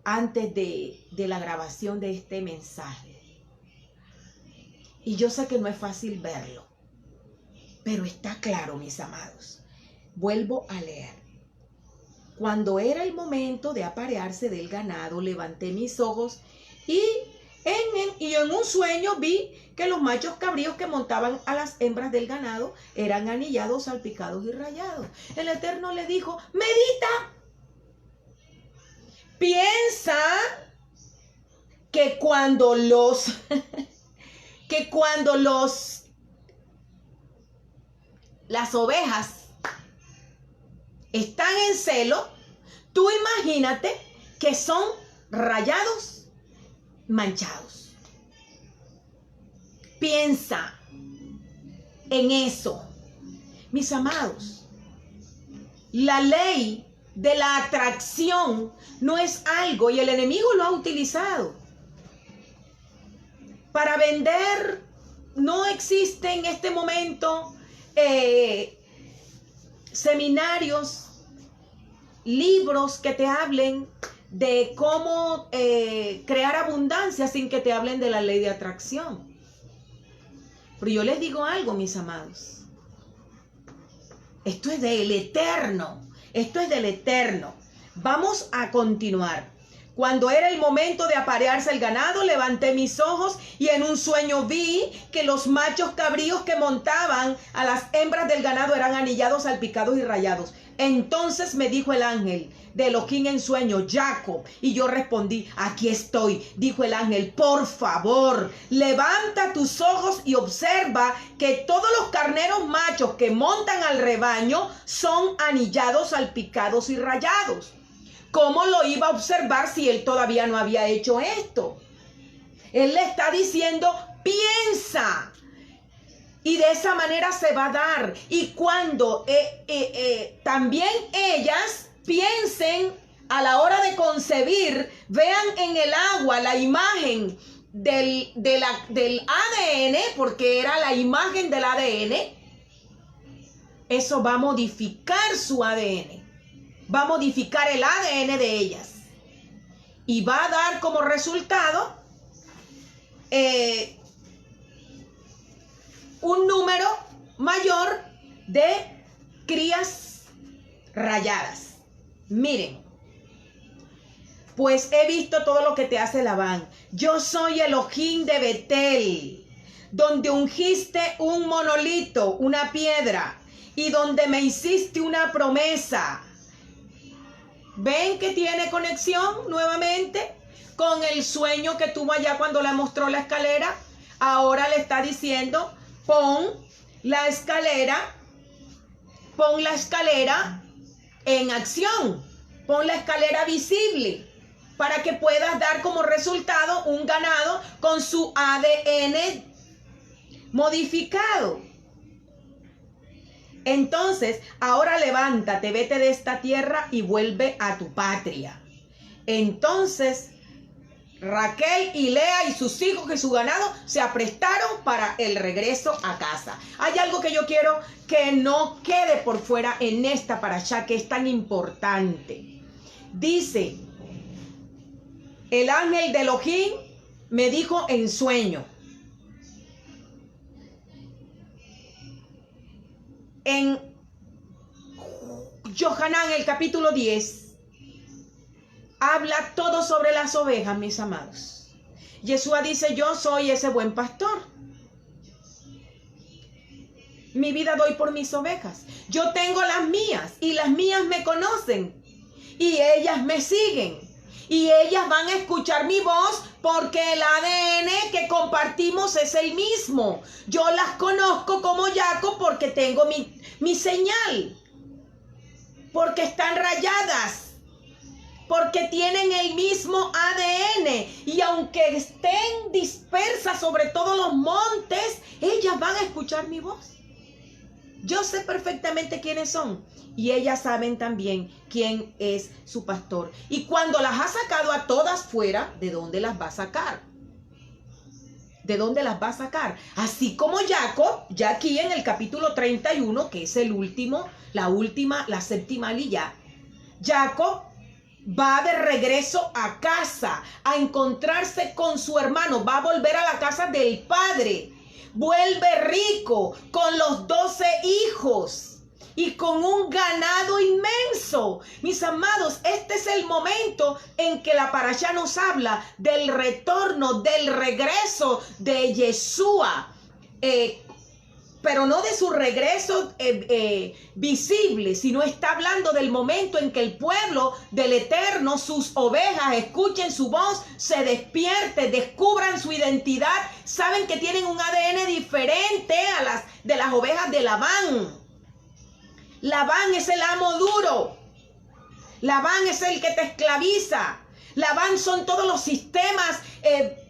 antes de la grabación de este mensaje. Y yo sé que no es fácil verlo, pero está claro, mis amados. Vuelvo a leer. Cuando era el momento de aparearse del ganado, levanté mis ojos y en un sueño vi que los machos cabríos que montaban a las hembras del ganado eran anillados, salpicados y rayados. El Eterno le dijo: medita, piensa que cuando las ovejas están en celo, tú imagínate que son rayados, manchados. Piensa en eso. Mis amados, la ley de la atracción no es algo, y el enemigo lo ha utilizado para vender. No existe en este momento seminarios, libros que te hablen de cómo crear abundancia sin que te hablen de la ley de atracción. Pero yo les digo algo, mis amados. Esto es del Eterno. Esto es del Eterno. Vamos a continuar. Cuando era el momento de aparearse el ganado, levanté mis ojos y en un sueño vi que los machos cabríos que montaban a las hembras del ganado eran anillados, salpicados y rayados. Entonces me dijo el ángel de Elohim en sueño: Jacob. Y yo respondí: aquí estoy. Dijo el ángel: por favor, levanta tus ojos y observa que todos los carneros machos que montan al rebaño son anillados, salpicados y rayados. ¿Cómo lo iba a observar si él todavía no había hecho esto? Él le está diciendo: piensa. Y de esa manera se va a dar. Y cuando también ellas piensen a la hora de concebir, vean en el agua la imagen del ADN, porque era la imagen del ADN, eso va a modificar su ADN. Va a modificar el ADN de ellas. Y va a dar como resultado un número mayor de crías rayadas. Miren, pues he visto todo lo que te hace Labán. Yo soy Elohim de Betel, donde ungiste un monolito, una piedra, y donde me hiciste una promesa. ¿Ven que tiene conexión nuevamente con el sueño que tuvo allá cuando le mostró la escalera? Ahora le está diciendo: pon la escalera en acción, pon la escalera visible para que puedas dar como resultado un ganado con su ADN modificado. Entonces, ahora levántate, vete de esta tierra y vuelve a tu patria. Entonces, Raquel y Lea y sus hijos y su ganado se aprestaron para el regreso a casa. Hay algo que yo quiero que no quede por fuera en esta parashá, que es tan importante. Dice: el ángel de Elohim me dijo en sueño. En Yohanan, el capítulo 10, habla todo sobre las ovejas, mis amados. Yeshua dice: yo soy ese buen pastor. Mi vida doy por mis ovejas. Yo tengo las mías y las mías me conocen y ellas me siguen. Y ellas van a escuchar mi voz porque el ADN que compartimos es el mismo. Yo las conozco como Jacob porque tengo mi señal. Porque están rayadas. Porque tienen el mismo ADN. Y aunque estén dispersas sobre todos los montes, ellas van a escuchar mi voz. Yo sé perfectamente quiénes son. Y ellas saben también quién es su pastor. Y cuando las ha sacado a todas fuera, ¿de dónde las va a sacar? ¿De dónde las va a sacar? Así como Jacob, ya aquí en el capítulo 31, que es la séptima aliyá, Jacob va de regreso a casa, a encontrarse con su hermano, va a volver a la casa del padre, vuelve rico, con los 12 hijos. y con un ganado inmenso. Mis amados, este es el momento en que la parashá nos habla del retorno, del regreso de Yeshua. Pero no de su regreso visible, sino está hablando del momento en que el pueblo del Eterno, sus ovejas, escuchen su voz, se despierte, descubran su identidad, saben que tienen un ADN diferente a de las ovejas de Labán. Labán es el amo duro. Labán es el que te esclaviza. Labán son todos los sistemas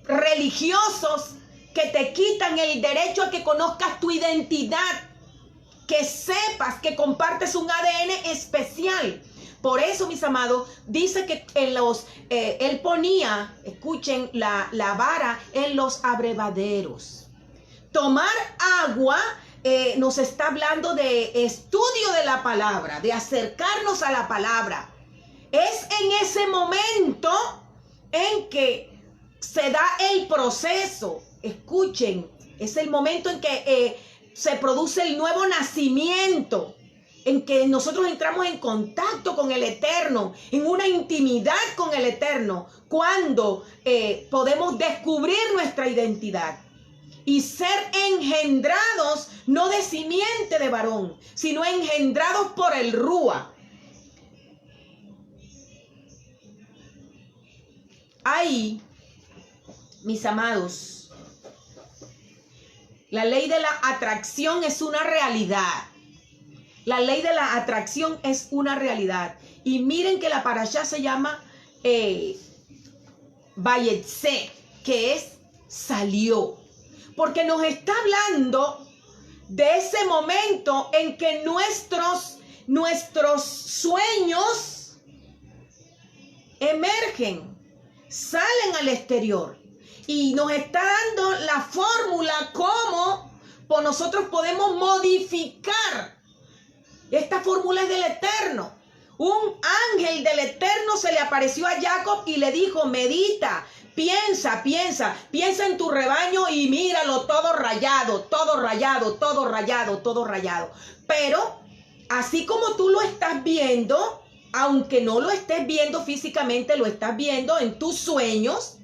religiosos que te quitan el derecho a que conozcas tu identidad, que sepas que compartes un ADN especial. Por eso, mis amados, dice que él ponía, escuchen, la vara en los abrevaderos. Tomar agua nos está hablando de estudio de la palabra, de acercarnos a la palabra. Es en ese momento en que se da el proceso. Escuchen, es el momento en que se produce el nuevo nacimiento, en que nosotros entramos en contacto con el Eterno, en una intimidad con el Eterno, cuando podemos descubrir nuestra identidad y ser engendrados, no de simiente de varón, sino engendrados por el Rúa. Ahí, mis amados, la ley de la atracción es una realidad. La ley de la atracción es una realidad. Y miren que la parashá se llama Vayetse, que es salió. Porque nos está hablando de ese momento en que nuestros sueños emergen, salen al exterior. Y nos está dando la fórmula cómo nosotros podemos modificar. Esta fórmula es del Eterno. Un ángel del Eterno se le apareció a Jacob y le dijo: medita, piensa en tu rebaño y míralo todo rayado, todo rayado, todo rayado, todo rayado. Pero así como tú lo estás viendo, aunque no lo estés viendo físicamente, lo estás viendo en tus sueños,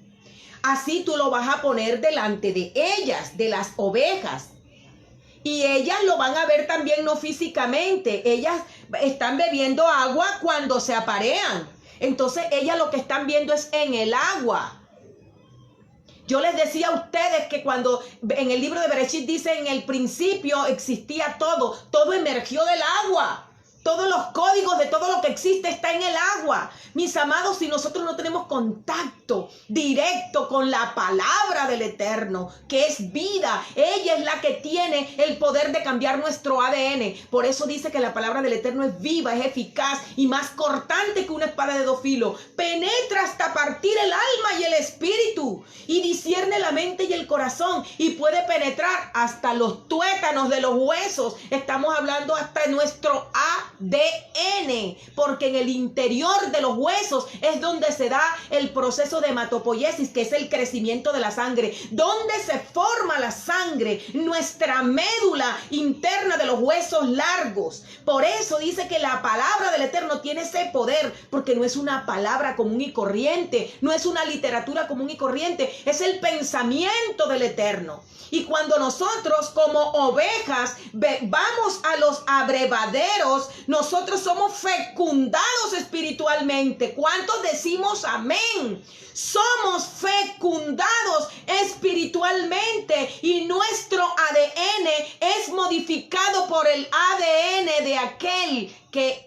así tú lo vas a poner delante de ellas, de las ovejas. Y ellas lo van a ver también no físicamente. Ellas están bebiendo agua cuando se aparean. Entonces ellas lo que están viendo es en el agua. Yo les decía a ustedes que cuando en el libro de Bereshit dice: en el principio existía todo. Todo emergió del agua. Todos los códigos de todo lo que existe está en el agua. Mis amados, si nosotros no tenemos contacto directo con la palabra del Eterno, que es vida, ella es la que tiene el poder de cambiar nuestro ADN. Por eso dice que la palabra del Eterno es viva, es eficaz y más cortante que una espada de dos filos. Penetra hasta partir el alma y el espíritu y discierne la mente y el corazón y puede penetrar hasta los tuétanos de los huesos. Estamos hablando hasta nuestro ADN, porque en el interior de los huesos es donde se da el proceso de hematopoiesis, que es el crecimiento de la sangre, donde se forma la sangre, nuestra médula interna de los huesos largos. Por eso dice que la palabra del Eterno tiene ese poder, porque no es una palabra común y corriente, no es una literatura común y corriente, es el pensamiento del Eterno. Y cuando nosotros como ovejas vamos a los abrevaderos, nosotros somos fecundados espiritualmente. ¿Cuántos decimos amén? Somos fecundados espiritualmente y nuestro ADN es modificado por el ADN de aquel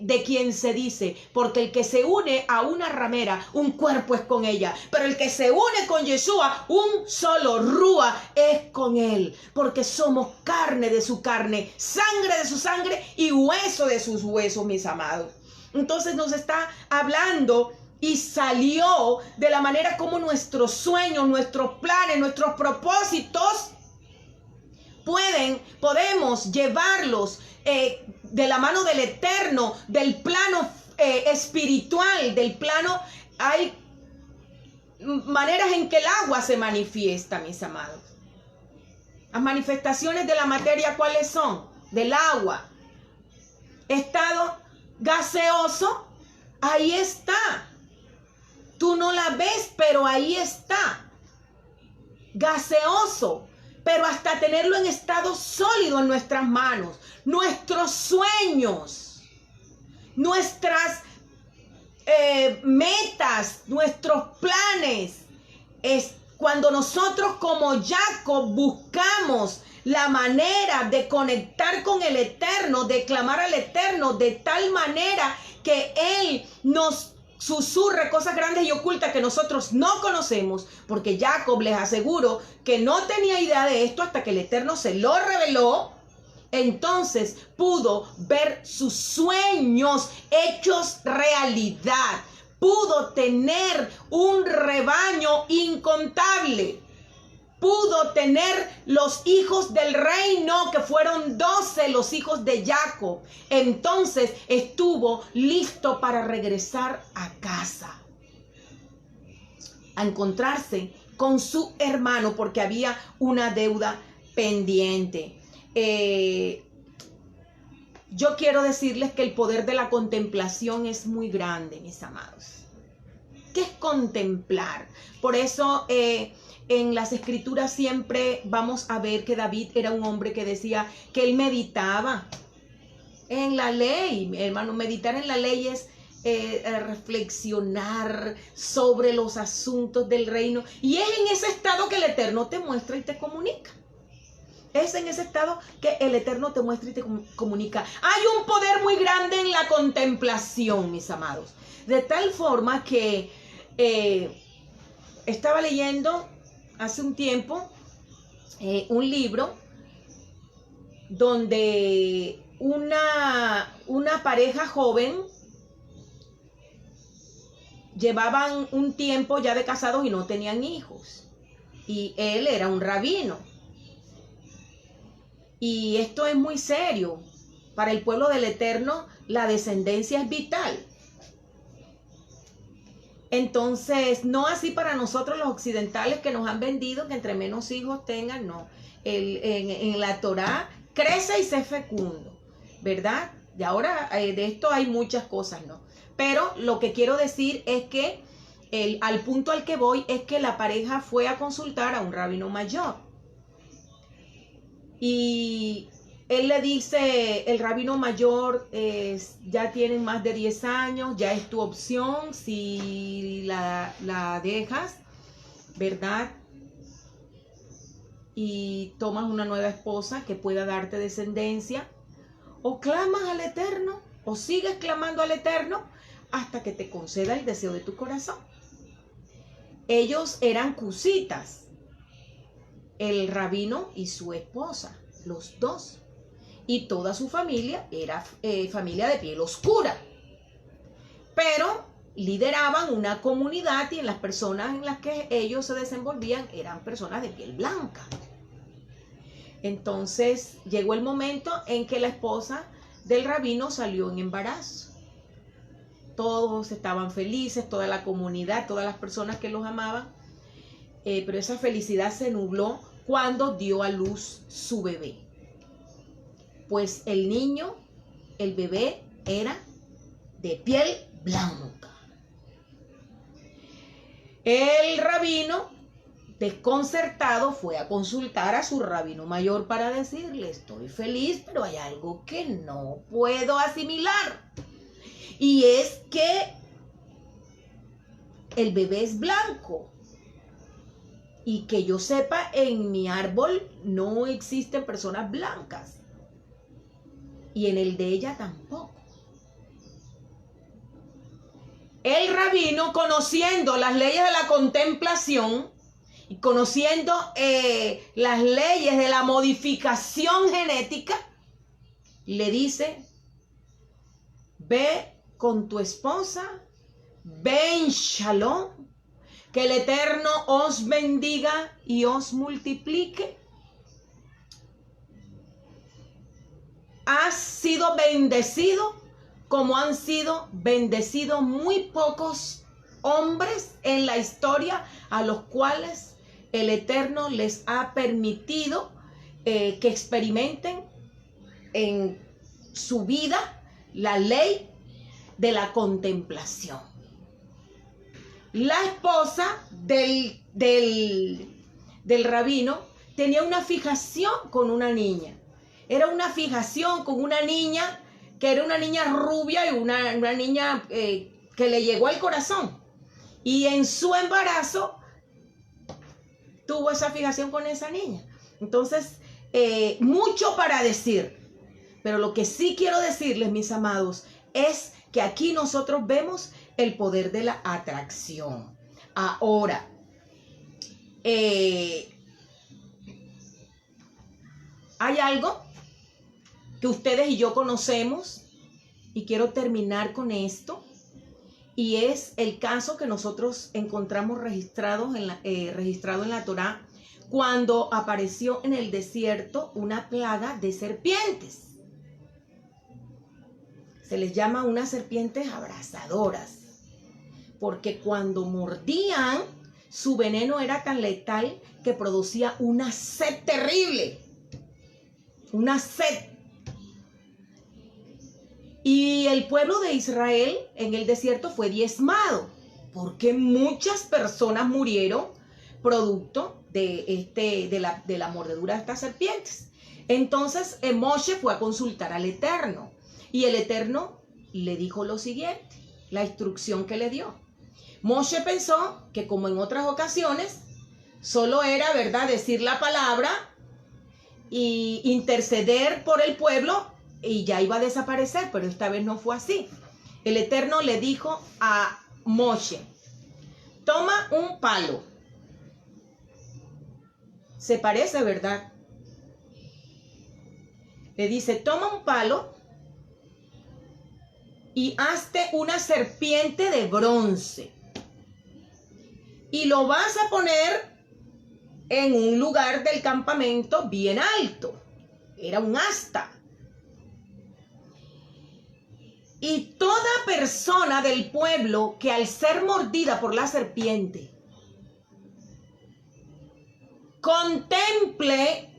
de quien se dice, porque el que se une a una ramera, un cuerpo es con ella, pero el que se une con Yeshua, un solo Rúa es con él, porque somos carne de su carne, sangre de su sangre y hueso de sus huesos, mis amados. Entonces nos está hablando y salió de la manera como nuestros sueños, nuestros planes, nuestros propósitos podemos llevarlos de la mano del Eterno, del plano espiritual, del plano. Hay maneras en que el agua se manifiesta, mis amados. Las manifestaciones de la materia, ¿cuáles son? Del agua. estado gaseoso, ahí está. Tú no la ves, pero ahí está. Gaseoso, pero hasta tenerlo en estado sólido en nuestras manos. Nuestros sueños, nuestras metas, nuestros planes. Es cuando nosotros como Jacob buscamos la manera de conectar con el Eterno, de clamar al Eterno de tal manera que Él nos susurre cosas grandes y ocultas que nosotros no conocemos, porque Jacob, les aseguro que no tenía idea de esto hasta que el Eterno se lo reveló. Entonces pudo ver sus sueños hechos realidad. Pudo tener un rebaño incontable. Pudo tener los hijos del reino, que fueron 12 los hijos de Jacob. Entonces estuvo listo para regresar a casa, a encontrarse con su hermano, porque había una deuda pendiente. Yo quiero decirles que el poder de la contemplación es muy grande, mis amados. ¿Qué es contemplar? Por eso en las escrituras siempre vamos a ver que David era un hombre que decía que él meditaba en la ley. Hermano, meditar en la ley es reflexionar sobre los asuntos del reino. Y es en ese estado que el Eterno te muestra y te comunica. Es en ese estado que el Eterno te muestra y te comunica. Hay un poder muy grande en la contemplación, mis amados. De tal forma que estaba leyendo hace un tiempo un libro donde una pareja joven llevaban un tiempo ya de casados y no tenían hijos. Y él era un rabino. Y esto es muy serio. Para el pueblo del Eterno, la descendencia es vital. Entonces, no así para nosotros los occidentales que nos han vendido que entre menos hijos tengan, no. En la Torá, crece y sé fecundo, ¿verdad? Y ahora de esto hay muchas cosas, ¿no? Pero lo que quiero decir es que al punto al que voy es que la pareja fue a consultar a un rabino mayor. Y él le dice, el rabino mayor, ya tienen más de 10 años, ya es tu opción si la dejas, ¿verdad? Y tomas una nueva esposa que pueda darte descendencia, o clamas al Eterno, o sigues clamando al Eterno hasta que te conceda el deseo de tu corazón. Ellos eran cusitas, el rabino y su esposa, los dos. Y toda su familia era familia de piel oscura. Pero lideraban una comunidad y en las personas en las que ellos se desenvolvían eran personas de piel blanca. Entonces llegó el momento en que la esposa del rabino salió en embarazo. Todos estaban felices, toda la comunidad, todas las personas que los amaban. Pero esa felicidad se nubló cuando dio a luz su bebé. Pues el niño, el bebé, era de piel blanca. El rabino, desconcertado, fue a consultar a su rabino mayor para decirle, estoy feliz, pero hay algo que no puedo asimilar. Y es que el bebé es blanco. Y que yo sepa, en mi árbol no existen personas blancas. Y en el de ella tampoco. El rabino, conociendo las leyes de la contemplación y conociendo las leyes de la modificación genética, le dice, ve con tu esposa, ve en shalom, que el Eterno os bendiga y os multiplique. Has sido bendecido como han sido bendecidos muy pocos hombres en la historia a los cuales el Eterno les ha permitido que experimenten en su vida la ley de la contemplación. La esposa del rabino tenía una fijación con una niña. Era una fijación con una niña que era una niña rubia y una niña que le llegó al corazón. Y en su embarazo tuvo esa fijación con esa niña. Entonces, mucho para decir. Pero lo que sí quiero decirles, mis amados, es que aquí nosotros vemos el poder de la atracción. Ahora, hay algo que ustedes y yo conocemos, y quiero terminar con esto, y es el caso que nosotros encontramos registrado en la Torá, cuando apareció en el desierto una plaga de serpientes. Se les llama unas serpientes abrasadoras, porque cuando mordían, su veneno era tan letal que producía una sed terrible. Una sed. Y el pueblo de Israel en el desierto fue diezmado, porque muchas personas murieron producto de la mordedura de estas serpientes. Entonces Moshe fue a consultar al Eterno, y el Eterno le dijo lo siguiente, la instrucción que le dio. Moshe pensó que, como en otras ocasiones, solo era, ¿verdad?, decir la palabra y interceder por el pueblo y ya iba a desaparecer, pero esta vez no fue así. El Eterno le dijo a Moshe, toma un palo. Se parece, ¿verdad? Le dice, toma un palo y hazte una serpiente de bronce. Y lo vas a poner en un lugar del campamento bien alto. Era un asta. Y toda persona del pueblo que al ser mordida por la serpiente contemple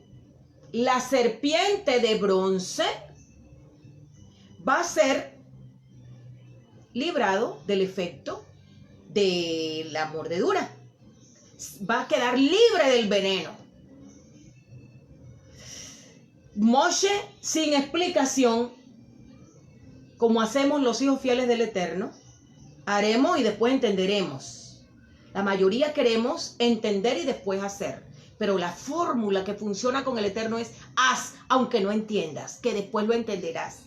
la serpiente de bronce, va a ser librado del efecto de la mordedura. Va a quedar libre del veneno. Moshe, sin explicación, como hacemos los hijos fieles del Eterno, haremos y después entenderemos. La mayoría queremos entender y después hacer. Pero la fórmula que funciona con el Eterno es haz, aunque no entiendas, que después lo entenderás.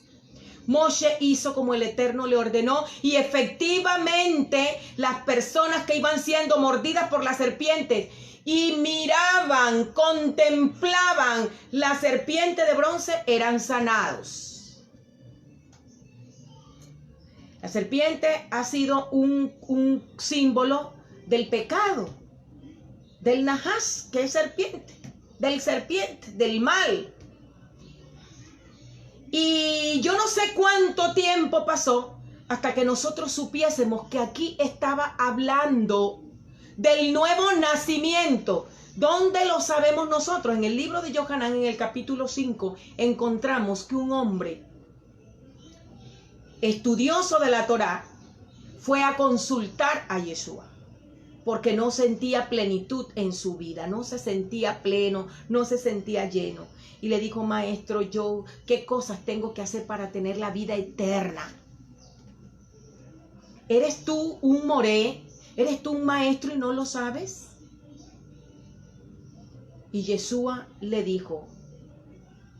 Moshe hizo como el Eterno le ordenó, y efectivamente las personas que iban siendo mordidas por las serpientes y miraban, contemplaban la serpiente de bronce, eran sanados. La serpiente ha sido un símbolo del pecado, del Nahash, que es serpiente, del mal. Y yo no sé cuánto tiempo pasó hasta que nosotros supiésemos que aquí estaba hablando del nuevo nacimiento. ¿Dónde lo sabemos nosotros? En el libro de Yohanan, en el capítulo 5, encontramos que un hombre estudioso de la Torá fue a consultar a Yeshua, porque no sentía plenitud en su vida, no se sentía pleno, no se sentía lleno. Y le dijo, maestro, yo, ¿qué cosas tengo que hacer para tener la vida eterna? ¿Eres tú un moré? ¿Eres tú un maestro y no lo sabes? Y Yeshua le dijo,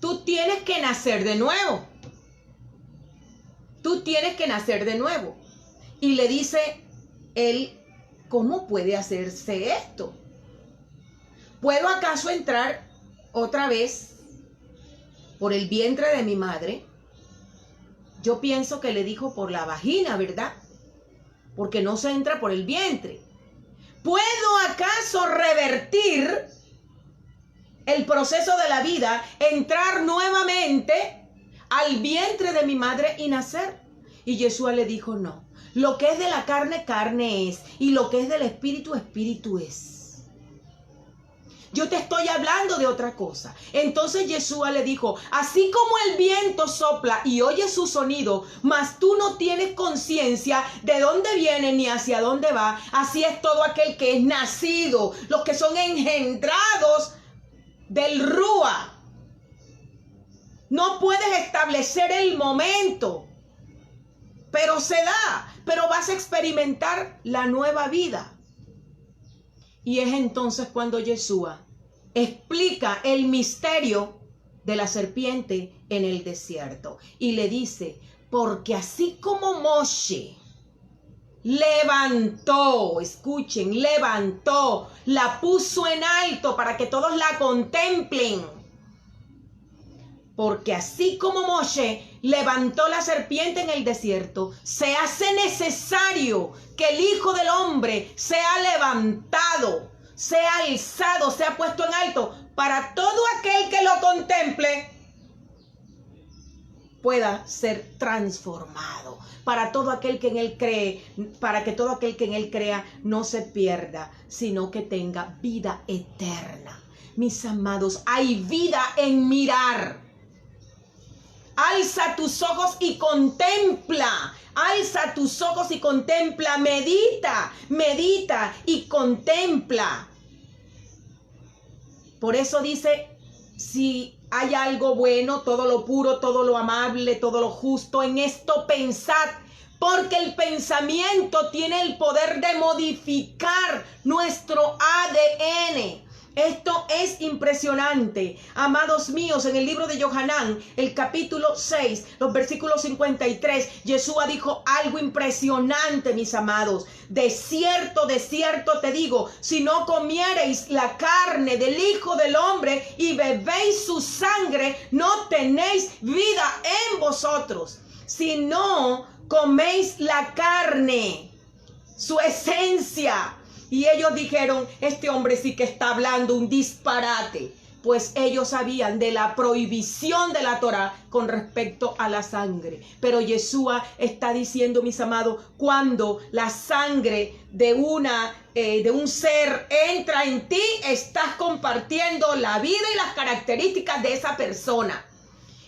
tú tienes que nacer de nuevo. Tú tienes que nacer de nuevo. Y le dice él, ¿cómo puede hacerse esto? ¿Puedo acaso entrar otra vez por el vientre de mi madre? Yo pienso que le dijo por la vagina, ¿verdad? Porque no se entra por el vientre. ¿Puedo acaso revertir el proceso de la vida, entrar nuevamente al vientre de mi madre y nacer? Y Yeshua le dijo, no. Lo que es de la carne, carne es. Y lo que es del espíritu, espíritu es. Yo te estoy hablando de otra cosa. Entonces Yeshua le dijo, así como el viento sopla y oyes su sonido, mas tú no tienes conciencia de dónde viene ni hacia dónde va, así es todo aquel que es nacido, los que son engendrados del Rúa. No puedes establecer el momento, pero se da, pero vas a experimentar la nueva vida. Y es entonces cuando Yeshua explica el misterio de la serpiente en el desierto. Y le dice, porque así como Moshe levantó, escuchen, levantó, la puso en alto para que todos la contemplen. Porque así como Moshe levantó la serpiente en el desierto, se hace necesario que el Hijo del Hombre sea levantado, sea alzado, sea puesto en alto, para todo aquel que lo contemple pueda ser transformado, para todo aquel que en él cree, para que todo aquel que en él crea no se pierda, sino que tenga vida eterna. Mis amados, hay vida en mirar. Alza tus ojos y contempla. Alza tus ojos y contempla. Medita, medita y contempla. Por eso dice, si hay algo bueno, todo lo puro, todo lo amable, todo lo justo, en esto pensad, porque el pensamiento tiene el poder de modificar nuestro ADN. Esto es impresionante, amados míos. En el libro de Yohanan, el capítulo 6, los versículos 53, Yeshua dijo algo impresionante, mis amados. De cierto te digo, si no comiereis la carne del Hijo del Hombre y bebéis su sangre, no tenéis vida en vosotros. Si no coméis la carne, su esencia. Y ellos dijeron, este hombre sí que está hablando un disparate. Pues ellos sabían de la prohibición de la Torá con respecto a la sangre. Pero Yeshua está diciendo, mis amados, cuando la sangre de un ser entra en ti, estás compartiendo la vida y las características de esa persona.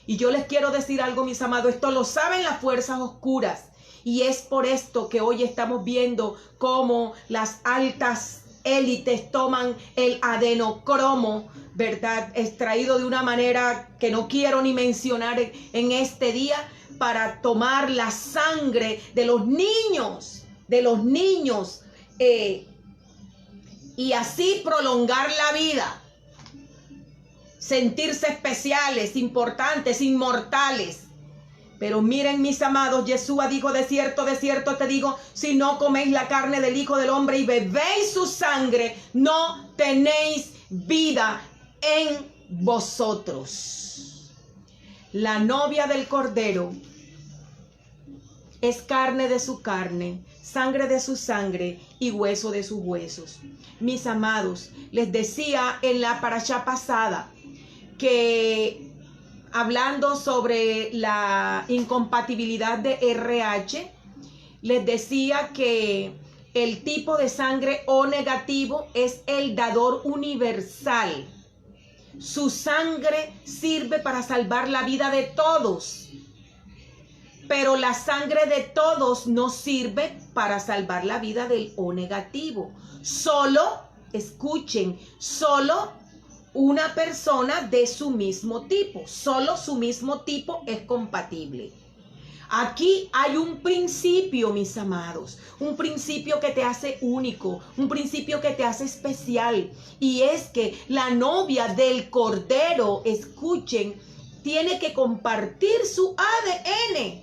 Y yo les quiero decir algo, mis amados, esto lo saben las fuerzas oscuras. Y es por esto que hoy estamos viendo cómo las altas élites toman el adenocromo, ¿verdad? Extraído de una manera que no quiero ni mencionar en este día, para tomar la sangre de los niños, y así prolongar la vida. Sentirse especiales, importantes, inmortales. Pero miren, mis amados, Yeshua dijo, de cierto te digo, si no coméis la carne del Hijo del Hombre y bebéis su sangre, no tenéis vida en vosotros. La novia del Cordero es carne de su carne, sangre de su sangre y hueso de sus huesos. Mis amados, les decía en la parashá pasada que, hablando sobre la incompatibilidad de RH, les decía que el tipo de sangre O negativo es el dador universal. Su sangre sirve para salvar la vida de todos, pero la sangre de todos no sirve para salvar la vida del O negativo. Solo, escuchen, solo una persona de su mismo tipo, solo su mismo tipo es compatible. Aquí hay un principio, mis amados, un principio que te hace único, un principio que te hace especial, y es que la novia del Cordero, escuchen, tiene que compartir su ADN.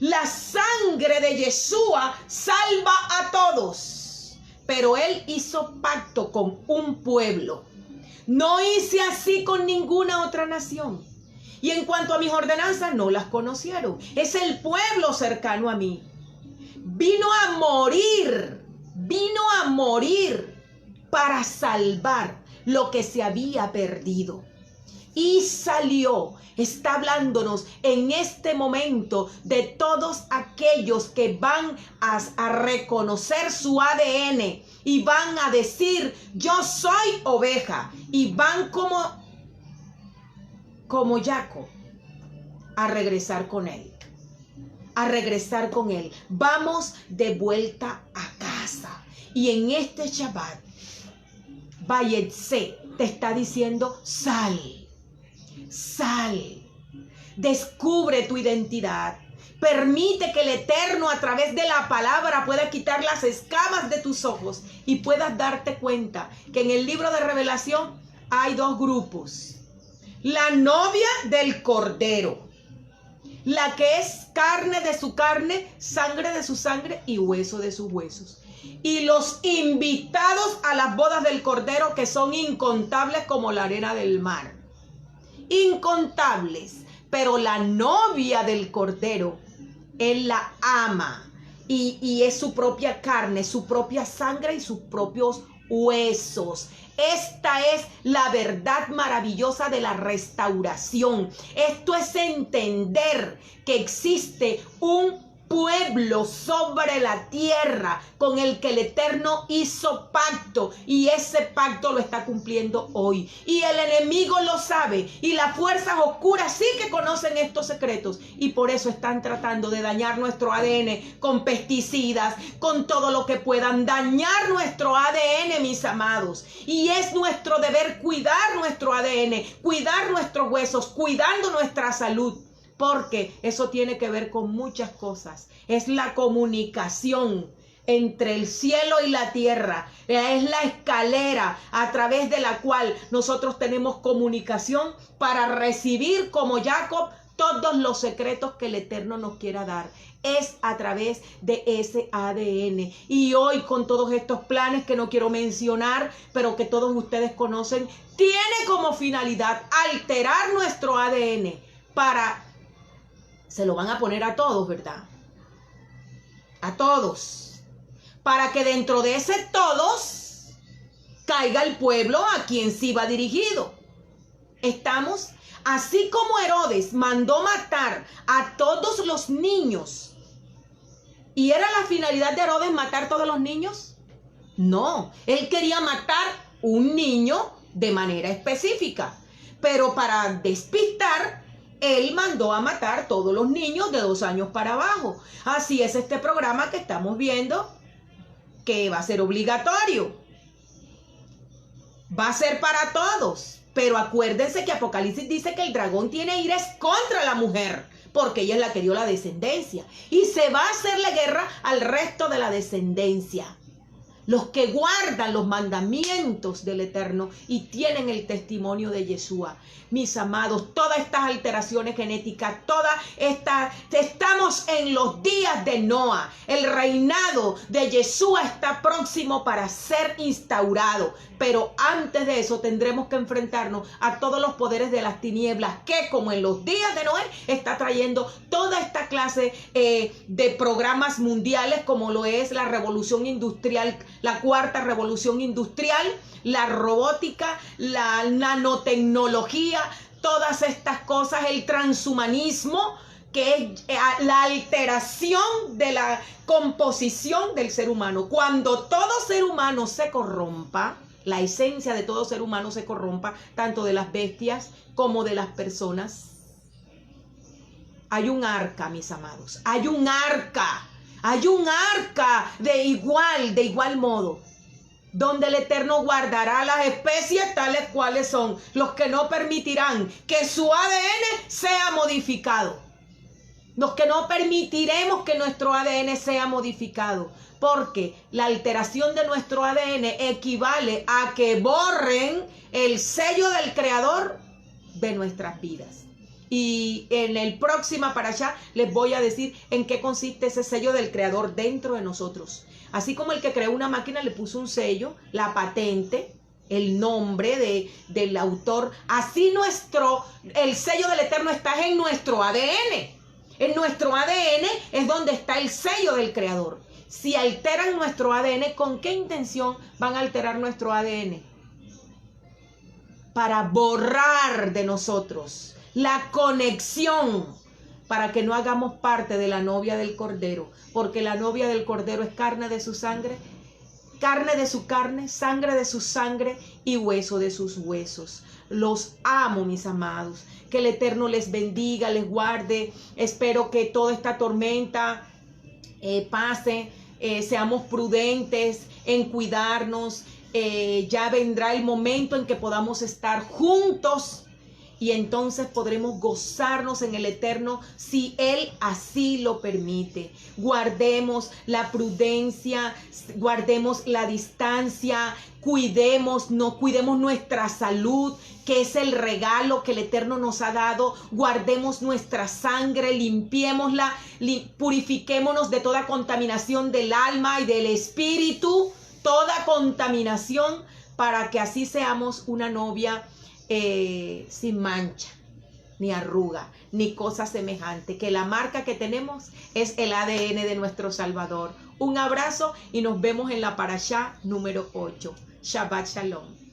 La sangre de Yeshua salva a todos, pero él hizo pacto con un pueblo. No hice así con ninguna otra nación. Y en cuanto a mis ordenanzas, no las conocieron. Es el pueblo cercano a mí. Vino a morir para salvar lo que se había perdido. y salió. Está hablándonos en este momento de todos aquellos que van a reconocer su ADN y van a decir, yo soy oveja, y van como Jacob a regresar con él. A regresar con él. Vamos de vuelta a casa. Y en este Shabbat, Vayetse te está diciendo, sal, descubre tu identidad. Permite que el Eterno a través de la palabra pueda quitar las escamas de tus ojos y puedas darte cuenta que en el libro de Revelación hay dos grupos. La novia del Cordero, la que es carne de su carne, sangre de su sangre y hueso de sus huesos. Y los invitados a las bodas del Cordero, que son incontables como la arena del mar. Incontables. Pero la novia del Cordero, él la ama. Y es su propia carne, su propia sangre y sus propios huesos. Esta es la verdad maravillosa de la restauración. Esto es entender que existe un pueblo sobre la tierra con el que el Eterno hizo pacto, y ese pacto lo está cumpliendo hoy. Y el enemigo lo sabe, y las fuerzas oscuras sí que conocen estos secretos, y por eso están tratando de dañar nuestro ADN con pesticidas, con todo lo que puedan dañar nuestro ADN, mis amados. Y es nuestro deber cuidar nuestro ADN, cuidar nuestros huesos, cuidando nuestra salud. Porque eso tiene que ver con muchas cosas. Es la comunicación entre el cielo y la tierra. Es la escalera a través de la cual nosotros tenemos comunicación para recibir como Jacob todos los secretos que el Eterno nos quiera dar. Es a través de ese ADN. Y hoy, con todos estos planes que no quiero mencionar, pero que todos ustedes conocen, tiene como finalidad alterar nuestro ADN para... Se lo van a poner a todos, ¿verdad? A todos. Para que dentro de ese todos caiga el pueblo a quien sí va dirigido. Estamos, así como Herodes mandó matar a todos los niños. ¿Y era la finalidad de Herodes matar todos los niños? No, él quería matar un niño de manera específica. Pero para despistar, él mandó a matar todos los niños de 2 años para abajo. Así es este programa que estamos viendo, que va a ser obligatorio. Va a ser para todos. Pero acuérdense que Apocalipsis dice que el dragón tiene ira contra la mujer, porque ella es la que dio la descendencia. Y se va a hacerle guerra al resto de la descendencia. Los que guardan los mandamientos del Eterno y tienen el testimonio de Yeshua. Mis amados, todas estas alteraciones genéticas, estamos en los días de Noa. El reinado de Yeshua está próximo para ser instaurado. Pero antes de eso tendremos que enfrentarnos a todos los poderes de las tinieblas, que como en los días de Noé está trayendo toda esta clase de programas mundiales, como lo es la revolución industrial, la cuarta revolución industrial, la robótica, la nanotecnología, todas estas cosas, el transhumanismo, que es la alteración de la composición del ser humano. Cuando todo ser humano se corrompa, la esencia de todo ser humano se corrompa, tanto de las bestias como de las personas, hay un arca, mis amados, hay un arca de igual modo, donde el Eterno guardará las especies tales cuales son, los que no permitirán que su ADN sea modificado, los que no permitiremos que nuestro ADN sea modificado, porque la alteración de nuestro ADN equivale a que borren el sello del Creador de nuestras vidas. Y en el próximo parashá les voy a decir en qué consiste ese sello del Creador dentro de nosotros. Así como el que creó una máquina le puso un sello, la patente, el nombre del autor, así el sello del Eterno está en nuestro ADN. En nuestro ADN es donde está el sello del Creador. Si alteran nuestro ADN, ¿con qué intención van a alterar nuestro ADN? para borrar de nosotros la conexión, para que no hagamos parte de la novia del Cordero, porque la novia del Cordero es carne de su sangre, carne de su carne, sangre de su sangre y hueso de sus huesos. Los amo, mis amados. Que el Eterno les bendiga, les guarde. Espero que toda esta tormenta pase. Seamos prudentes en cuidarnos. Ya vendrá el momento en que podamos estar juntos. Y entonces podremos gozarnos en el Eterno si Él así lo permite. Guardemos la prudencia, guardemos la distancia, cuidemos nuestra salud, que es el regalo que el Eterno nos ha dado. Guardemos nuestra sangre, limpiémosla, purifiquémonos de toda contaminación del alma y del espíritu, toda contaminación, para que así seamos una novia sin mancha, ni arruga, ni cosa semejante, que la marca que tenemos es el ADN de nuestro Salvador. Un abrazo y nos vemos en la parashá número 8. Shabbat Shalom.